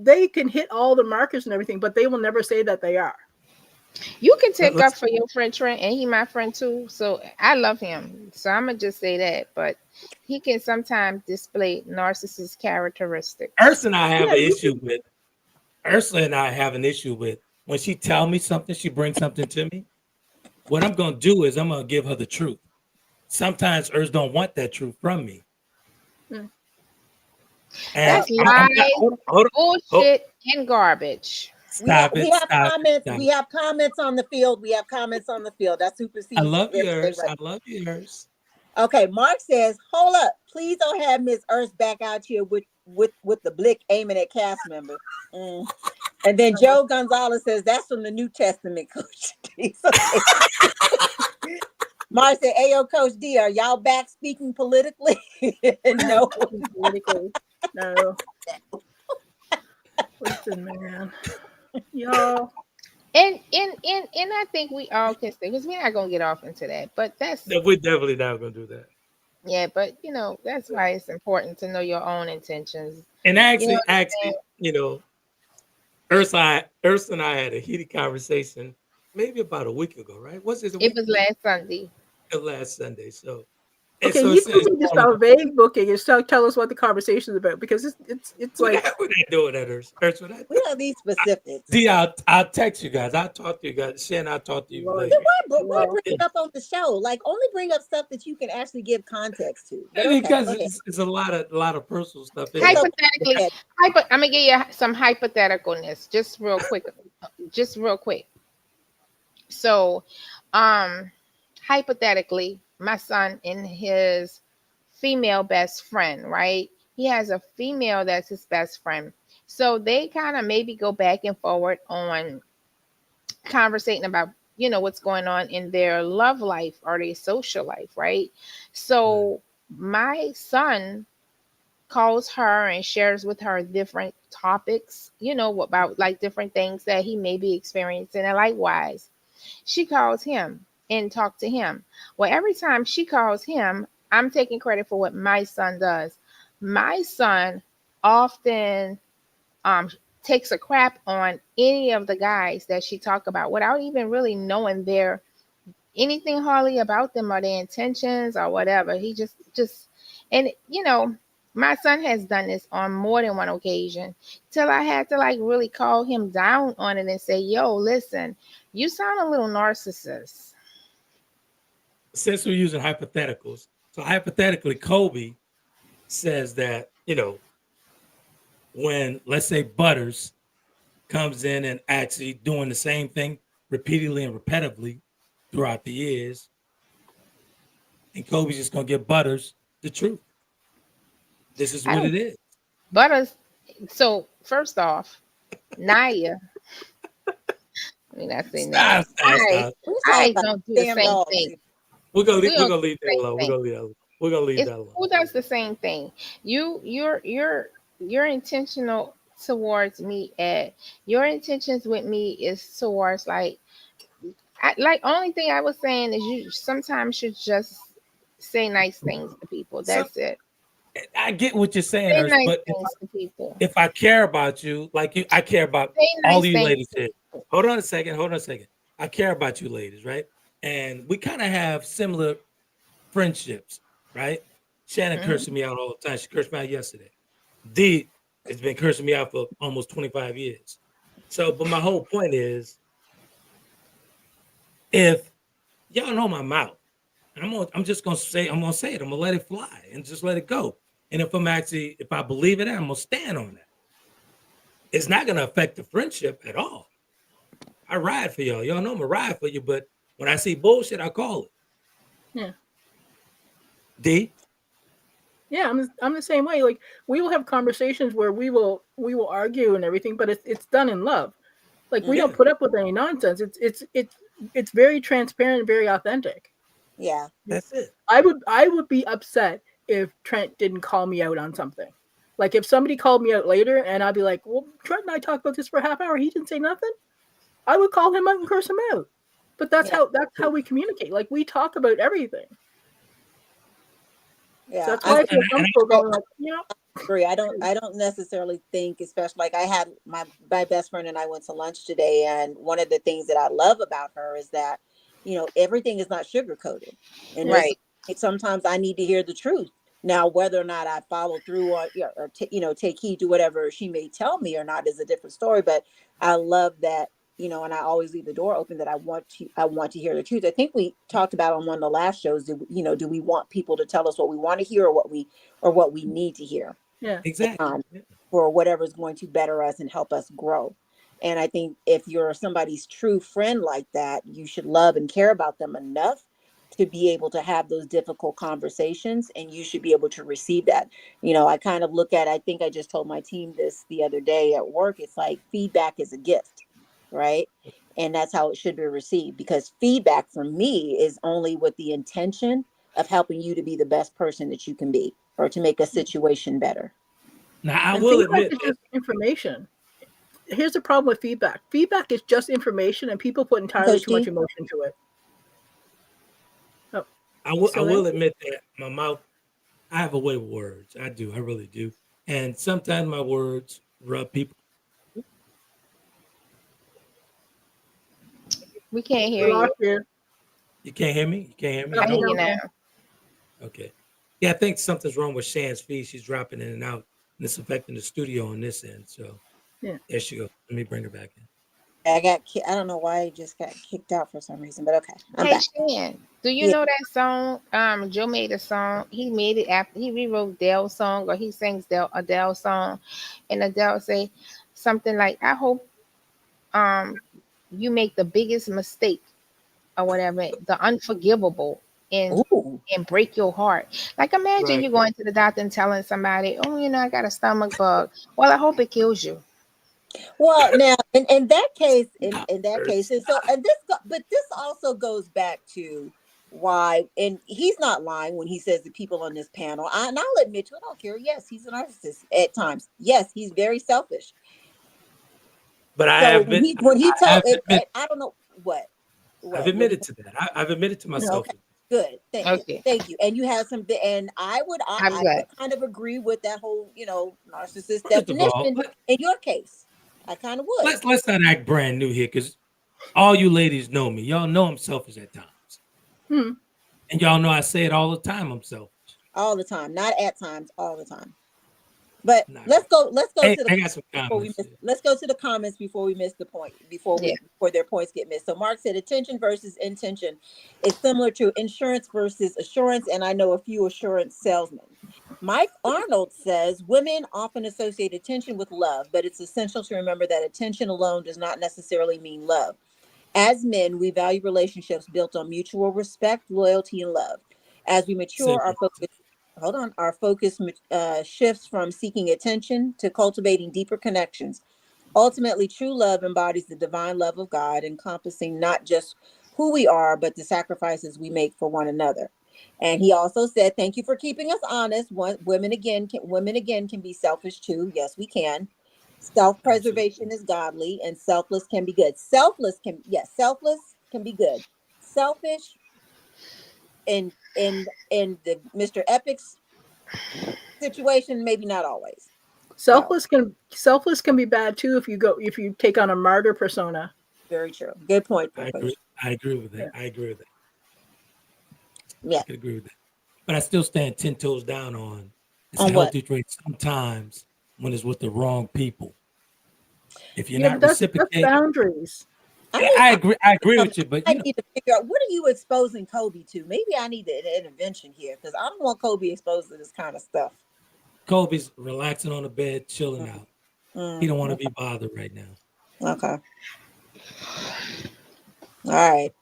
They can hit all the markers and everything, but they will never say that they are. You can take up for your friend Trent, and he my friend too. So I love him. So I'm gonna just say that. But he can sometimes display narcissist characteristics. Ursula and I have an issue with. Ursula and I have an issue with when she tells me something, she brings something to me. What I'm gonna do is I'm gonna give her the truth. Sometimes Urs don't want that truth from me. And that's lies, bullshit, and garbage. We have comments on the field. We have comments on the field. That supersedes. I love yours. Right. I love yours. Okay, Mark says, "Hold up, please don't have Miss Urs back out here with the blick aiming at cast members." And then Joe Gonzalez says, "That's from the New Testament, Coach Dee." Mark said, "Ayo, Coach Dee, are y'all back speaking politically?" No, politically, no. Listen, man, y'all. And I think we all can say, because we're not gonna get off into that, but we're definitely not gonna do that. Yeah, but that's why it's important to know your own intentions. And actually, Ursula and I had a heated conversation maybe about a week ago, right? It was last Sunday. Last Sunday. So And Okay, so you can just all start vague booking and tell us what the conversation is about because it's we're like not doing that, Urs. We're not. We don't need specifics. D, I'll text you guys. I'll talk to you guys. Shann, I'll talk to you Lord. later. Why Well, bring it up on the show? Like, only bring up stuff that you can actually give context to. But okay, Because go ahead. it's a lot of personal stuff in It's there. okay. Hypothetically, Go I'm gonna give you some hypotheticalness, just real quick, just real quick. So, hypothetically, my son and his female best friend, right? He has a female that's his best friend. So they kind of maybe go back and forward on conversating about, what's going on in their love life or their social life, right? So my son calls her and shares with her different topics, about like different things that he may be experiencing. And likewise, she calls him and talk to him. Well, every time she calls him, I'm taking credit for what my son does. My son often takes a crap on any of the guys that she talk about without even really knowing their anything hardly about them or their intentions or whatever. He just and my son has done this on more than one occasion till I had to like really call him down on it and say, yo, listen, you sound a little narcissist. Since we're using hypotheticals, so hypothetically, Kobe says that, when let's say Butters comes in and actually doing the same thing repeatedly and repetitively throughout the years, and Kobe's just gonna give Butters the truth. This is I what don't it is. Butters. So first off, Naya, I mean, I say Naya. Stop. We're talking I about don't do the damn same dogs. thing. We're gonna We don't do leave the that same alone. thing. We're gonna leave It's that alone. who does the same thing. You're intentional towards me. At your intentions with me is towards like only thing I was saying is you sometimes should just say nice things to people. So That's it. I get what you're saying, Say Urs, nice but things to people. if I care about you, like you, I care about Say all nice of you things ladies to here. people. Hold on a second. I care about you ladies, right? And we kind of have similar friendships, right? Shannon Mhm. cursing me out all the time. She cursed me out yesterday. Dee has been cursing me out for almost 25 years. So, but my whole point is, if y'all know my mouth, I'm just gonna say, I'm gonna say it. I'm gonna let it fly and just let it go. And if I believe it, I'm gonna stand on that. It's not gonna affect the friendship at all. I ride for y'all. Y'all know I'm gonna ride for you, but when I see bullshit, I call it. yeah. D. Yeah, I'm the same way. Like we will have conversations where we will argue and everything, but it's done in love. Like we don't Yeah, put up with any nonsense. It's very transparent and very authentic. Yeah. that's it. I would be upset if Trent didn't call me out on something. Like if somebody called me out later and I'd be like, "Well, Trent and I talked about this for a half hour. He didn't say nothing." I would call him out and curse him out. But that's Yeah. how we communicate. Like we talk about everything. So Yeah. that's why I feel And comfortable going like, Agree. I don't necessarily think, especially like I had my best friend and I went to lunch today, and one of the things that I love about her is that, everything is not sugar coated. And this, Right. sometimes I need to hear the truth. Now, whether or not I follow through or take heed to whatever she may tell me or not is a different story. But I love that, and I always leave the door open that I want to hear the truth. I think we talked about on one of the last shows. Do we want people to tell us what we want to hear or what we need to hear? yeah. exactly. Yeah. For whatever is going to better us and help us grow. And I think if you're somebody's true friend like that, you should love and care about them enough to be able to have those difficult conversations, and you should be able to receive that. I kind of look at, I think I just told my team this the other day at work. It's like feedback is a gift, right? And that's how it should be received, because feedback from me is only with the intention of helping you to be the best person that you can be or to make a situation better. Now I And will feedback admit is that. just information. Here's the problem with feedback. Feedback is just information, and people put entirely Coach too much D? emotion to it. Oh, I so then, will admit that my mouth. I have a way with words. I do. I really do. And sometimes my words rub people. We can't we hear you. lost you. You can't hear me. You can't hear me. Oh, I hear No. you okay. now. Okay. Yeah, I think something's wrong with Shann's feed. She's dropping in and out, and it's affecting the studio on this end. So Yeah. there she goes. Let me bring her back in. I don't know why I just got kicked out for some reason, but okay, I'm Hey back. Shan, do you Yeah. know that song? Joe made a song. He made it after he rewrote Dell's song, or he sings Adele song, and Adele say something like, "I hope you make the biggest mistake or whatever, the unforgivable, and Ooh. break your heart." Like imagine Right. you going to the doctor and telling somebody, "Oh, I got a stomach bug." Well, I hope it kills you. Well, now in that case, Stop, in that case, Ernest. and so and but this also goes back to why, and he's not lying when he says the people on this panel. And I'll admit to it. I don't care. Yes, he's a narcissist at times. Yes, he's very selfish. But I So have been, when he I told have it, admit, I don't know I've what he admitted to that. I've admitted to myself. okay. Good. Okay, Thank you. And you have some, and I'm I glad. would kind of agree with that whole, narcissist First of all, definition in your case. I kind of would. let's not act brand new here, because all you ladies know me. Y'all know I'm selfish at times, Hmm. and y'all know I say it all the time. I'm selfish. All the time, not at times, all the time. But Not let's go really. to the I got some before we comments miss here. let's go to the comments before we miss the point, Yeah. before their points get missed. So Mark said attention versus intention is similar to insurance versus assurance, and I know a few assurance salesmen. Mike Arnold says women often associate attention with love, but it's essential to remember that attention alone does not necessarily mean love. As men, we value relationships built on mutual respect, loyalty, and love. As we mature, Simple. our focus shifts from seeking attention to cultivating deeper connections. Ultimately, true love embodies the divine love of God, encompassing not just who we are, but the sacrifices we make for one another. And he also said, "Thank you for keeping us honest. Women again can be selfish too. Yes, we can. Self-preservation Absolutely. is godly, and selfless can be good. Selfless can be good. Selfish in the Mr. Epic's situation, maybe not always. So Selfless can be bad too if you take on a martyr persona. very true. Good point, I Coach. agree. I agree with that. Yeah. I agree with that. I Yeah. could agree with that. But I still stand 10 toes down on it's a On what? healthy trait sometimes when it's with the wrong people. If you're Yeah, not but that's reciprocating, boundaries. I yeah, need. I agree. I agree with you, but I need to figure out what are you exposing Kobe to. Maybe I need an intervention here because I don't want Kobe exposed to this kind of stuff. Kobe's relaxing on the bed, chilling out. He Mm, don't want to be bothered right now. okay. All right.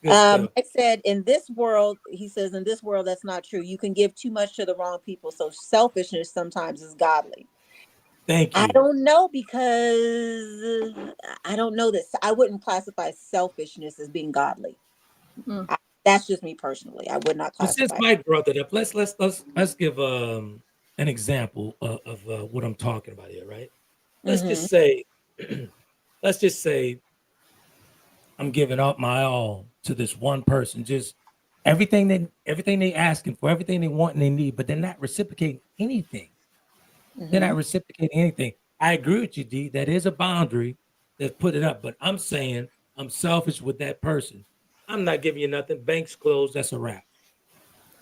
Good stuff. Mike said, in this world, he says, in this world, that's not true. You can give too much to the wrong people. So selfishness sometimes is godly. Thank I you. don't know because I don't know this. I wouldn't classify selfishness as being godly. Hmm. That's just me personally. I would not Well, since classify. Mike brought that up, let's give an example of what I'm talking about here, right? Let's Mm-hmm. just say, let's just say I'm giving up my all to this one person, just everything they asking for, everything they want and they need, but they're not reciprocating anything. They're Mm-hmm. not reciprocating anything. I agree with you, D. That is a boundary that's put it up, but I'm saying I'm selfish with that person. I'm not giving you nothing. Banks closed. That's a wrap.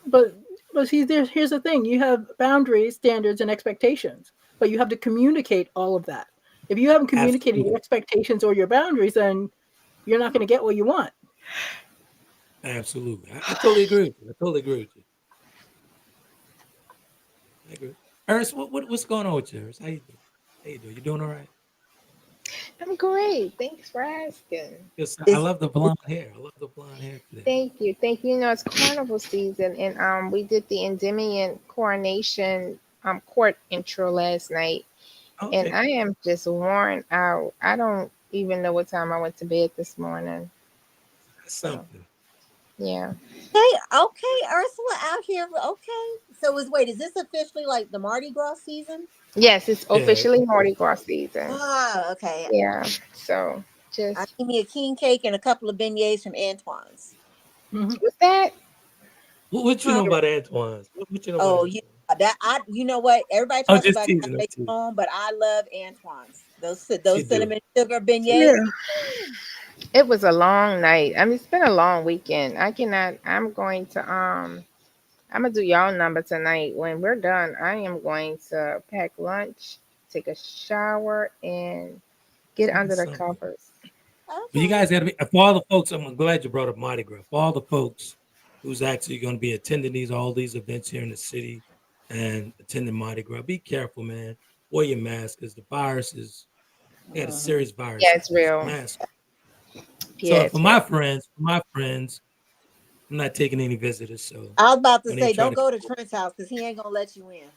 But see, here's the thing: you have boundaries, standards, and expectations, but you have to communicate all of that. If you haven't communicated your Absolutely. expectations or your boundaries, then you're not going to get what you want. Absolutely. I totally agree with you. I totally agree with you. I agree. Ernest, what's going on with you, Ernest? How you doing? How you doing? You doing all right? I'm great. Thanks for asking. Yes, I Is, love the blonde hair. I love the blonde hair today. Thank you. Thank you. You know, it's carnival season, and we did the Endymion coronation court intro last night, and Okay. I am just worn out. I don't even know what time I went to bed this morning. That's So something. yeah. okay, Ursula out here. Okay. So is this officially like the Mardi Gras season? Yes, it's Yeah. officially Mardi Gras season. Ah, okay. Yeah. So I just need me a king cake and a couple of beignets from Antoine's. Mhm. with that. What you Huh? know about Antoine's? What you know about Oh, Antoine? you know what? Everybody I'm talks just about teasing. I'm teasing. home, but I love Antoine's. She Those do. cinnamon sugar She beignets. do. Yeah. Ooh. It was a long night. I mean, it's been a long weekend. I'm gonna do y'all number tonight. When we're done, I am going to pack lunch, take a shower, and get under the Something. covers. But you Okay. guys got to be, for all the folks, I'm glad you brought up Mardi Gras. For all the folks who's actually going to be attending all these events here in the city and attending Mardi Gras, be careful, man. Wear your mask because the virus is, we got a Mhm. serious virus Yeah, out it's there. So real. mask. Yeah, So it's real. for my friends, I'm not taking any visitors. So I was about to don't even say, try don't to go to Trent's house because he ain't gonna let you in.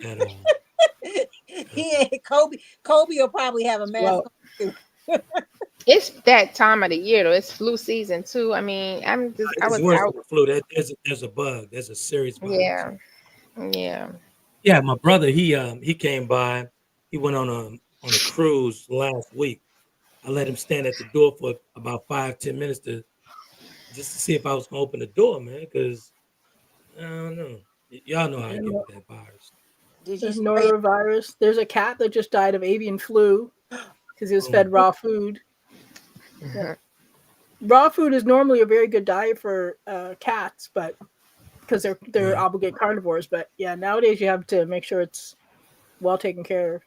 at all. He ain't Kobe. Kobe will probably have a mask Well, on too. It's that time of the year though. It's flu season too. I mean, I It's was worse out. than the flu. There's a bug. There's a serious virus. Yeah, yeah. Yeah, my brother, he came by. He went on a cruise last week. I let him stand at the door for about 5, 10 minutes to see if I was gonna open the door, man, because I don't know. Y'all know how I get and with that virus. Did you there's spray it? norovirus. There's a cat that just died of avian flu because he was fed Boom. raw food. Yeah. Raw food is normally a very good diet for cats, but because they're Right. obligate carnivores. But yeah, nowadays you have to make sure it's well taken care of.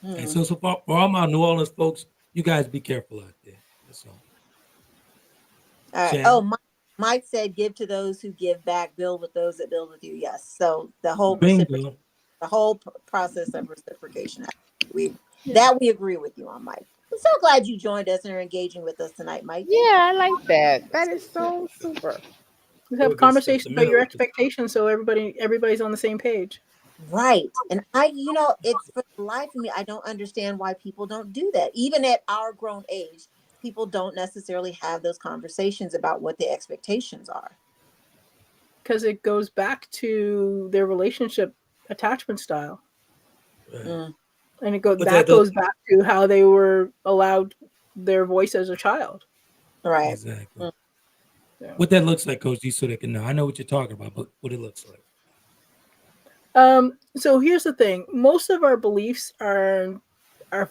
And Hmm. so for all my New Orleans folks, you guys be careful out there. That's all. All right. Oh, Shannon, Mike said, "Give to those who give back. Build with those that build with you." Yes. So the whole bingo. the whole process of reciprocation. We Yeah. that we agree with you on, Mike. I'm so glad you joined us and are engaging with us tonight, Mike. Thank you. Yeah, I like that. That is Yeah. so super. Just have Real a good stuff. conversation The about your minerals. expectations so everybody's on the same page. Right. And it's for the life of me, I don't understand why people don't do that. Even at our grown age, people don't necessarily have those conversations about what the expectations are. Because it goes back to their relationship attachment style. Right. Mm, And But that goes back to how they were allowed their voice as a child. right. exactly. Mm, Yeah. What that looks like, Coach D, so they can know. I know what you're talking about, but what it looks like. So here's the thing: most of our beliefs are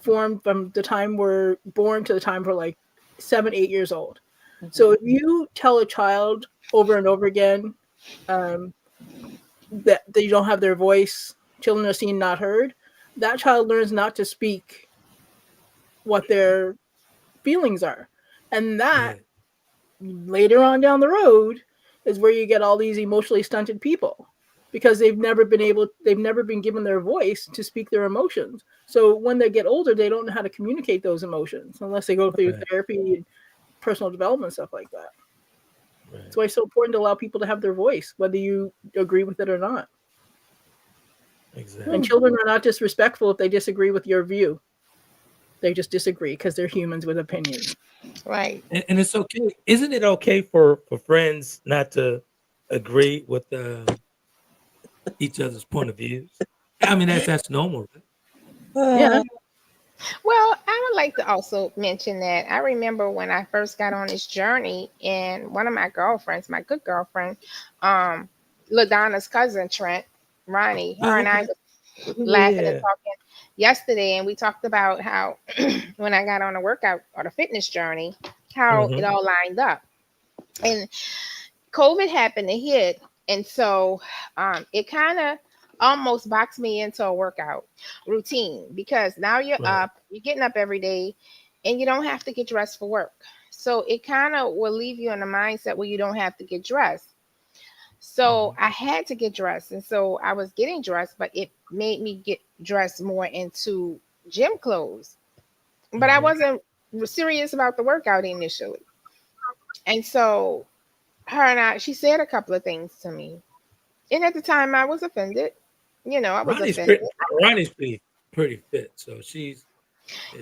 formed from the time we're born to the time we're like 7, 8 years old. So mhm. if you tell a child over and over again um, that they don't have their voice, children are seen, not heard, that child learns not to speak what their feelings are, and that Right. later on down the road is where you get all these emotionally stunted people because they've never been given their voice to speak their emotions. So when they get older, they don't know how to communicate those emotions unless they go through Right. therapy and personal development, stuff like that. That's Right. why it's so important to allow people to have their voice, whether you agree with it or not. And Exactly. children are not disrespectful if they disagree with your view. They just disagree because they're humans with opinions. Right. And it's okay. Isn't it okay for friends not to agree with each other's point of views? I mean, that's normal, right? Yeah. Well, I would like to also mention that I remember when I first got on this journey, and one of my girlfriends, my good girlfriend, um, LaDonna's cousin Trent, Ronnie, her Oh, and I okay. was Oh, laughing and yeah. talking yesterday, and we talked about how when I got on a workout or the fitness journey, how it Hmm. all lined up. And COVID happened to hit, and so it kind of almost boxed me into a workout routine because now Right. you're getting up every day, and you don't have to get dressed for work. So it kind of will leave you in a mindset where you don't have to get dressed. So Hmm. I had to get dressed, and so I was getting dressed, but it made me get dressed more into gym clothes. But I Hmm. wasn't serious about the workout initially, and so her and she said a couple of things to me. And at the time I was offended. I was Ronnie's offended. pretty. Ronnie's pretty fit, so yeah, she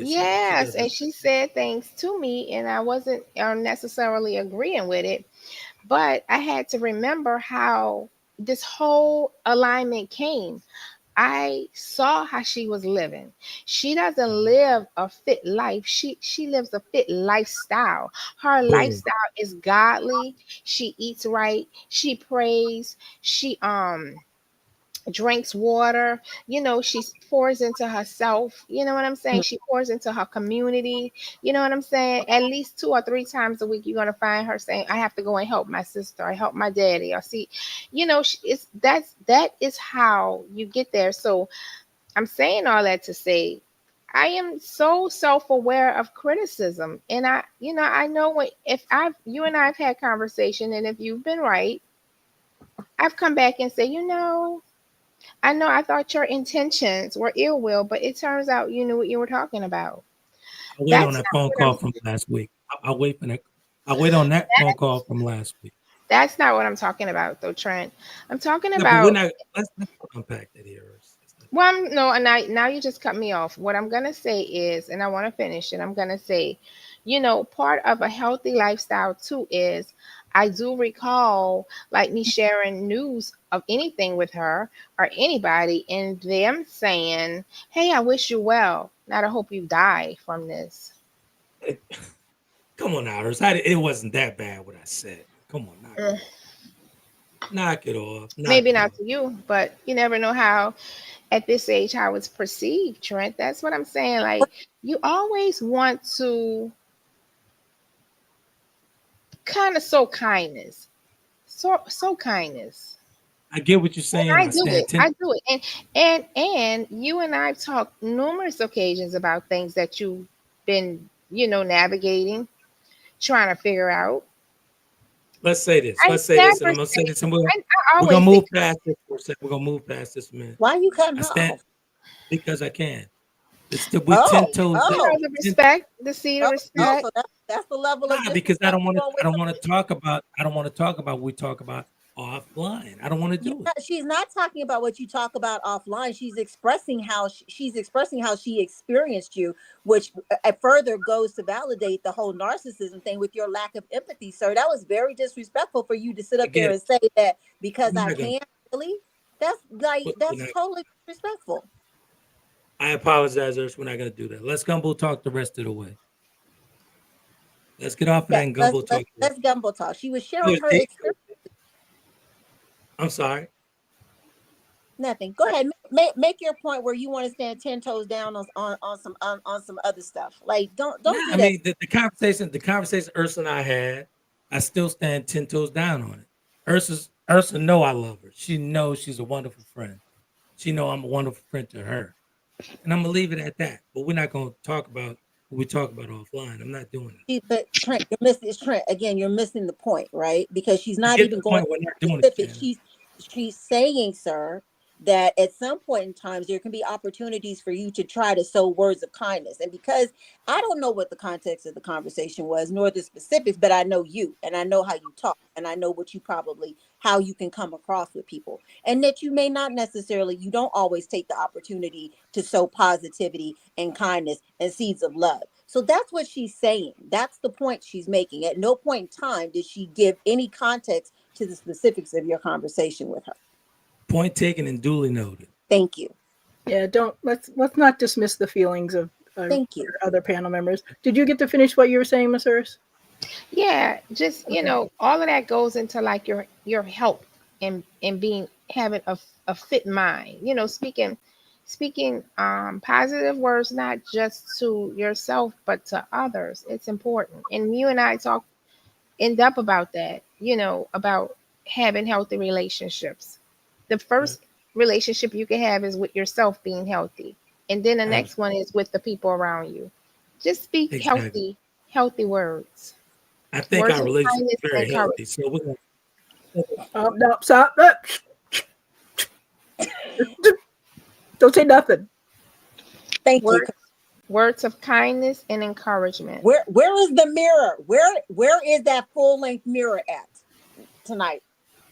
Yes. does And look. she said things to me, and I wasn't necessarily agreeing with it. But I had to remember how this whole alignment came. I saw how she was living. She doesn't Mhm. live a fit life. She lives a fit lifestyle. Her Boom. lifestyle is godly. She eats right. She prays. drinks water, she pours into herself, you know what I'm saying? She pours into her community, you know what I'm saying? At least 2 or 3 times a week, you're going to find her saying, I have to go and help my sister, I help my daddy, or see, that is how you get there. So I'm saying all that to say, I am so self-aware of criticism, and I know if you and I've had conversation, and if you've been right, I've come back and say, I know I thought your intentions were ill will, but it turns out you knew what you were talking about. I wait on That's that not phone what call I'm from last week. I wait for that. I wait on that phone call from last week. that's not what I'm talking about though, Trent. I'm talking Yeah, but we're about not. Let's unpack that here. well, no, and now you just cut me off. What I'm gonna say is, and I want to finish, and I'm gonna say, part of a healthy lifestyle too is I do recall like me sharing news of anything with her or anybody, and them saying, "Hey, I wish you well. Not I hope you die from this." Come on, Iris. It wasn't that bad what I said. Come on, knock it off. Maybe not to you, but you never know how at this age how it's perceived, Trent. That's what I'm saying. Like you always want to kind of sow kindness. So kindness. I get what you're saying. And I stand I do it. And you and I've talked numerous occasions about things that you've been, navigating, trying to figure out. Let's say this. I Let's say this, and never I'm gonna say say this, and I we're gonna always say move past this for a second. We're gonna move past this a minute. Why you cutting I her stand off? because I can. We 10 toes. the respect, the seed of respect. So that's the level of Because I don't want to. I don't want somebody. to talk about. I don't want to talk about. What we talk about offline. I don't want to do it. She's not talking about what you talk about offline. She's expressing how she experienced you, which further goes to validate the whole narcissism thing with your lack of empathy, sir. That was very disrespectful for you to sit up there and say that because I can't. Really, that's totally disrespectful. I apologize, Urs. We're not going to do that. Let's GuMbOTALk the rest of the way. Let's get off of that and GuMbOTALk. Let's GuMbOTALk. She was sharing her experience. I'm sorry. Nothing. Go ahead. Make your point where you want to stand 10 toes down on some other stuff. Like don't do that. I mean the conversation Ursa and I had, I still stand 10 toes down on it. Ursa know I love her. She knows she's a wonderful friend. She know I'm a wonderful friend to her. And I'm gonna leave it at that. But we're not gonna talk about what we talk about offline. I'm not doing it. But Trent, you're missing the point, right? Because she's not even going specific. She's saying, sir, that at some point in time there can be opportunities for you to try to sow words of kindness. And because I don't know what the context of the conversation was, nor the specifics, but I know you and I know how you talk and I know how you can come across with people, and that you may not necessarily, you don't always take the opportunity to sow positivity and kindness and seeds of love. So that's what she's saying. That's the point she's making. At no point in time did she give any context to the specifics of your conversation with her. Point taken and duly noted. Thank you. Yeah, let's not dismiss the feelings of thank you other panel members. Did you get to finish what you were saying, Ms. Urs? Yeah, just all of that goes into like your health and having a fit mind. Speaking positive words, not just to yourself but to others. It's important. And you and I talk in depth about that. About having healthy relationships. The first relationship you can have is with yourself being healthy, and then the next one is with the people around you. Just speak healthy words. I think our relationship is very healthy. So we're gonna no, stop. Don't say nothing. Thank you. Words of kindness and encouragement. Where is the mirror? Where is that full-length mirror at tonight?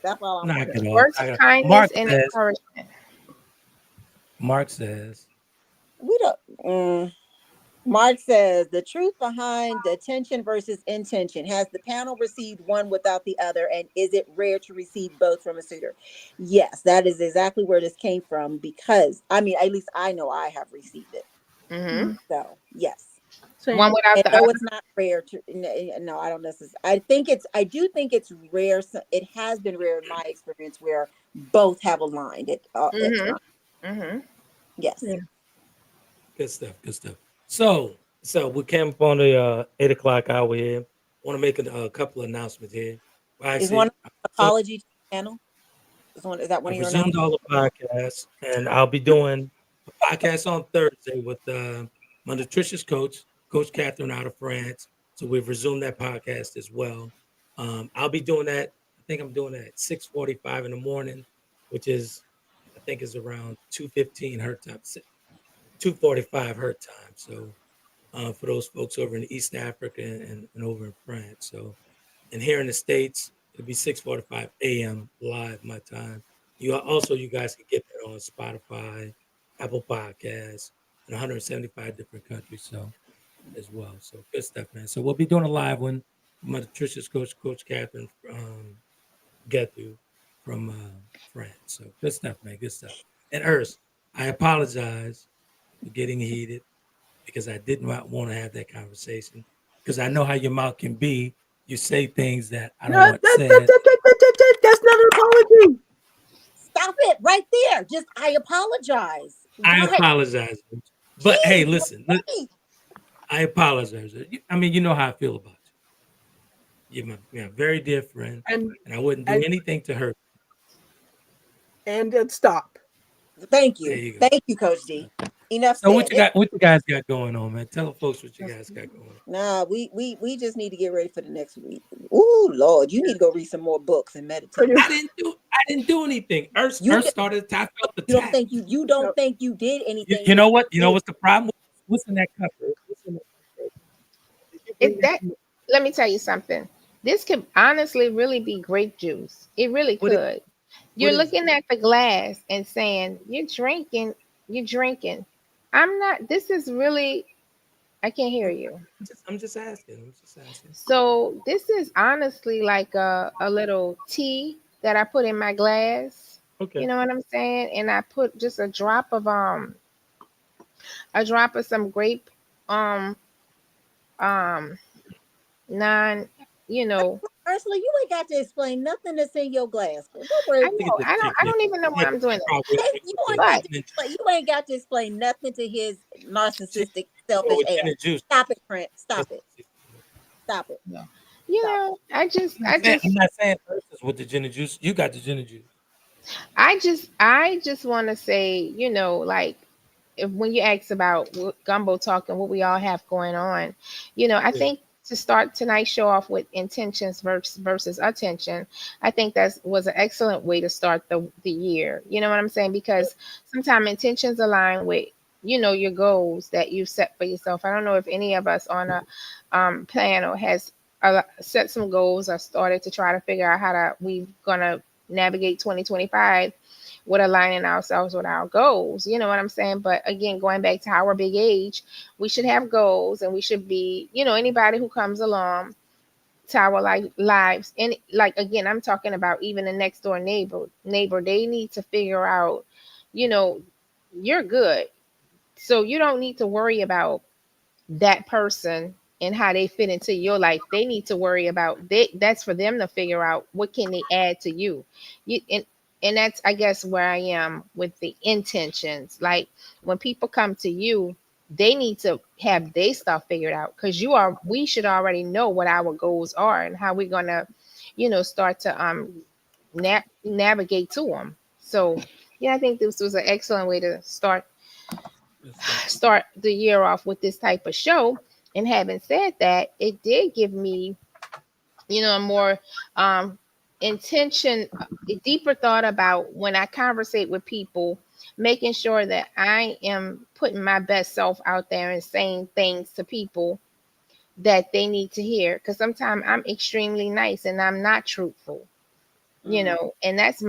That's all I'm saying. Words of kindness and encouragement. Mark says we don't. Mark says the truth behind the attention versus intention. Has the panel received one without the other? And is it rare to receive both from a suitor? Yes, that is exactly where this came from, because at least I know I have received it. Mm-hmm. So yes. One without the other. It's not rare to I don't necessarily. I do think it's rare. It has been rare in my experience where both have aligned at Mm-hmm. times. Mm-hmm. Yes. Yeah. Good stuff. Good stuff. So we came up on the 8 o'clock hour here. Want to make a couple of announcements here. Well, Is one actually, apology channel? Is that one I've of your resumed announcements? all the podcasts, and I'll be doing a podcast on Thursday with my nutritious coach, Coach Catherine out of France. So we've resumed that podcast as well. I'll be doing that. I think I'm doing that at 6:45 in the morning, which is I think is around 2:15 her time, 2:45 her time. So for those folks over in East Africa and over in France. So and here in the States, it'll be 6:45 a.m. live my time. You guys can get that on Spotify, Apple Podcasts, and 175 different countries. So as well. So good stuff, man. So we'll be doing a live one with my nutritious coach, Coach Catherine Gethu from France. So good stuff, man. Good stuff. And Urs, I apologize for getting heated because I did not want to have that conversation because I know how your mouth can be. You say things that I don't want said. That's not an apology. Stop it right there. Just I apologize. I Why? apologize. But hey, Jeez, listen, wait. I apologize. I mean, you know how I feel about you. You're my very dear friend, And and I wouldn't do and anything to hurt. stop. Thank There you. you go. Thank you, Coach D. Enough So said. what you guys got going on, man? Tell the folks what you guys got going on. Nah, we just need to get ready for the next week. Ooh, Lord, you need to go read some more books and meditate. I didn't do anything. Urs You started. I felt the you don't tap. think you don't think you did anything. You know what? You know what's the problem? What's in that cup? What's in that cup? Did you bring It that that? Let me tell you something. This could honestly really be grape juice. It really What is, could. what You're is looking at the glass and saying, you're drinking. I'm not, this is really, I can't hear you. I'm just asking. I'm just asking. So this is honestly like a little tea that I put in my glass. You Okay. know what I'm saying? And I put just a drop of some grape um um non, you know, Ursula, you ain't got to explain nothing that's in your glass. Don't I worry. I think know, it's just I don't even know why I'm doing it. You with ain't got But to you ain't got to explain nothing to his narcissistic, or selfish with gin ass. and juice. Stop it, Trent. Stop That's it. Stop it. you Stop know, I'm not saying versus with the gin and juice. You got the gin and juice. I just want to say, you know, like if when you ask about gumbo talk and what we all have going on, you know, I Yeah. think to start tonight's show off with intentions versus attention, I think that was an excellent way to start the year. You know what I'm saying? Because sometimes intentions align with, you know, your goals that you set for yourself. I don't know if any of us on a panel has set some goals or started to try to figure out how we gonna navigate 2025 with aligning ourselves with our goals. You know what I'm saying? But again, going back to our big age, we should have goals and we should be, you know, anybody who comes along to our lives. And like, again, I'm talking about even the next door neighbor, they need to figure out, you know, you're good. So you don't need to worry about that person and how they fit into your life. They need to worry about that's for them to figure out what can they add to you. You and that's, I guess, where I am with the intentions. Like when people come to you, they need to have their stuff figured out because we should already know what our goals are and how we're gonna, you know, start to navigate to them. So yeah, I think this was an excellent way to start the year off with this type of show. And having said that, it did give me, you know, a more intention, a deeper thought about when I conversate with people, making sure that I am putting my best self out there and saying things to people that they need to hear. Because sometimes I'm extremely nice and I'm not truthful, you know, and that's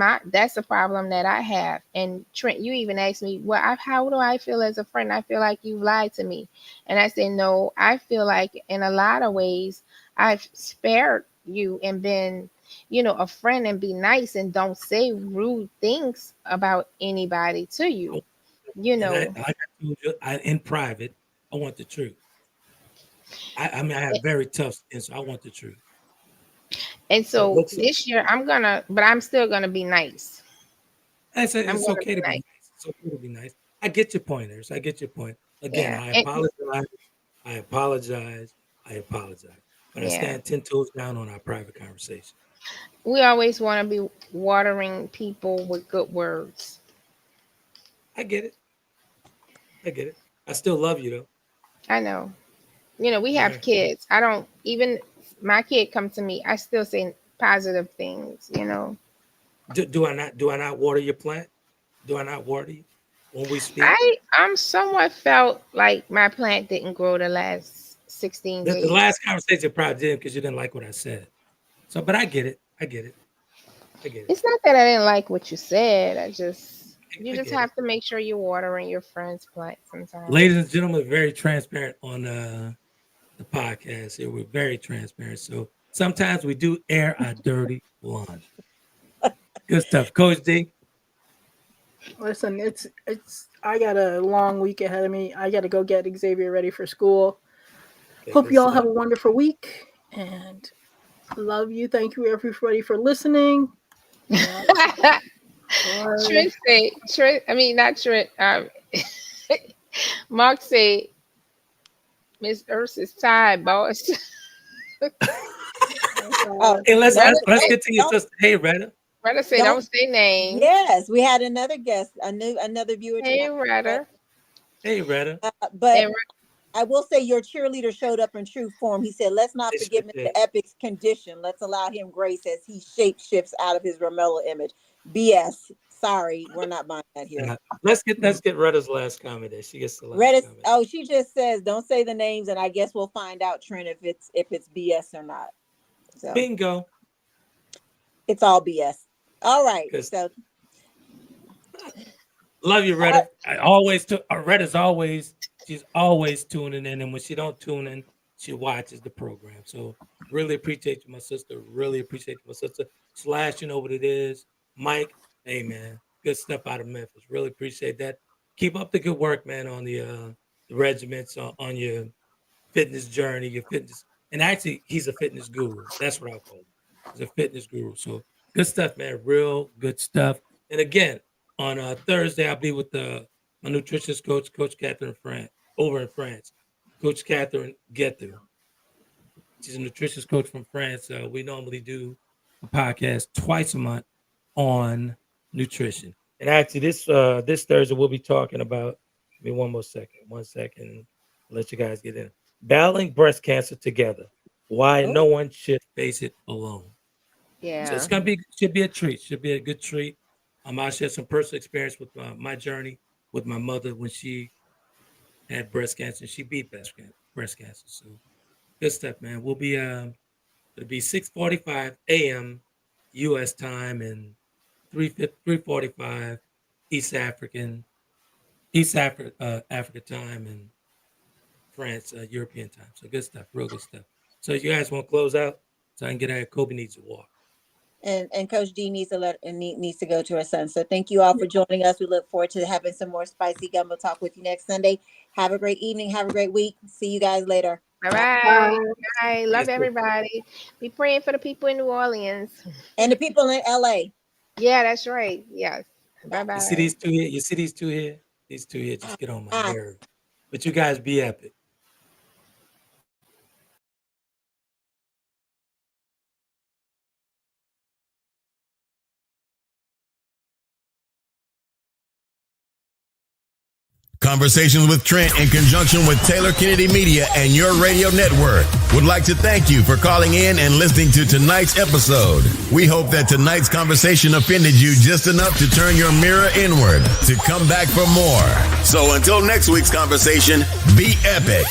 a problem that I have. And Trent, you even asked me, well, how do I feel as a friend? I feel like you've lied to me. And I said, no, I feel like in a lot of ways I've spared you and been, you know, a friend and be nice and don't say rude things about anybody to you, you And know. like I told you, in private, I want the truth. I mean, I have very tough skin, so I want the truth. And So so this year but I'm still gonna be nice. It's I'm it's gonna okay be to be nice. nice. It's okay to be nice. I get your pointers. I get your point. Again, Yeah. I And apologize. I apologize. I apologize. But I yeah. stand 10 toes down on our private conversation. We always want to be watering people with good words. I get it. I get it. I still love you though. I know. We All have right. kids. I don't even my kid come to me. I still say positive things. Do I not water your plant? Do I not water you when we speak? I'm somewhat felt like my plant didn't grow the last 16 The days. last conversation probably did because you didn't like what I said. So, but I get it. I get it. I get it. It's not that I didn't like what you said. You I just get have it. to make sure you're watering your friend's plant sometimes. Ladies and gentlemen, very transparent on the podcast here. We're very transparent. So sometimes we do air our dirty laundry. Good stuff. Coach Dee. Listen, it's I got a long week ahead of me. I got to go get Xavier ready for school. Hope Good you all stuff. have a wonderful week and love you. Thank you everybody for listening. Bye. Trent say, not Trent. Mark say, Miss Urs is tired, boss. Oh, Hey, let's Retta, get to your don't- sister. Hey, Retta. Retta say, don't say names. yes, we had another guest, another viewer Hey, tonight. Retta. Hey, Retta. But Hey, I will say your cheerleader showed up in true form. He said, let's not Yes, forget you Mr. did. Epic's condition. Let's allow him grace as he shape shifts out of his Romello image. BS. Sorry, we're not buying that here. Yeah. Let's get Retta's last comment there. She gets the last Redis, comment. oh, she just says, don't say the names, and I guess we'll find out, Trent, if it's BS or not. So Bingo. it's all BS. All right. Good. So Love you, Retta. Retta's she's always tuning in, and when she don't tune in, she watches the program. So really appreciate you, my sister. Really appreciate you, my sister. Slash, you know what it is. Mike, hey man, good stuff out of Memphis. Really appreciate that. Keep up the good work, man, on the regiments, on your fitness journey, your fitness. And actually, he's a fitness guru. That's what I call him. He's a fitness guru. So good stuff, man. Real good stuff. And again, on Thursday, I'll be with my nutritionist coach, Coach Catherine France, over in France. Coach Catherine Gethu. She's a nutritionist coach from France. We normally do a podcast twice a month on nutrition. And actually, this Thursday, we'll be talking about, give me one second, I'll let you guys get in. Battling breast cancer together. Why no one should face it alone. yeah. So it's should be a treat. Should be a good treat. I'll share some personal experience with my journey with my mother when she had breast cancer. She beat breast cancer. So good stuff, man. We'll be it'll be 6:45 a.m. U.S. time and 3:45 Africa time and France European time. So good stuff, real good stuff. So you guys want to close out so I can get out? Kobe needs a walk. and Coach Dee needs to go to her son. So thank you all for joining us. We look forward to having some more spicy gumbo talk with you next Sunday. Have a great evening. Have a great week. See you guys later. Bye-bye. Bye. Love everybody. Be praying for the people in New Orleans. And the people in LA. Yeah, that's right. Yes. Bye-bye. You see these two here? These two here just get on my nerve. But you guys be epic. Conversations with Trent in conjunction with Taylor Kennedy Media and your radio network would like to thank you for calling in and listening to tonight's episode. We hope that tonight's conversation offended you just enough to turn your mirror inward to come back for more. So until next week's conversation, be epic.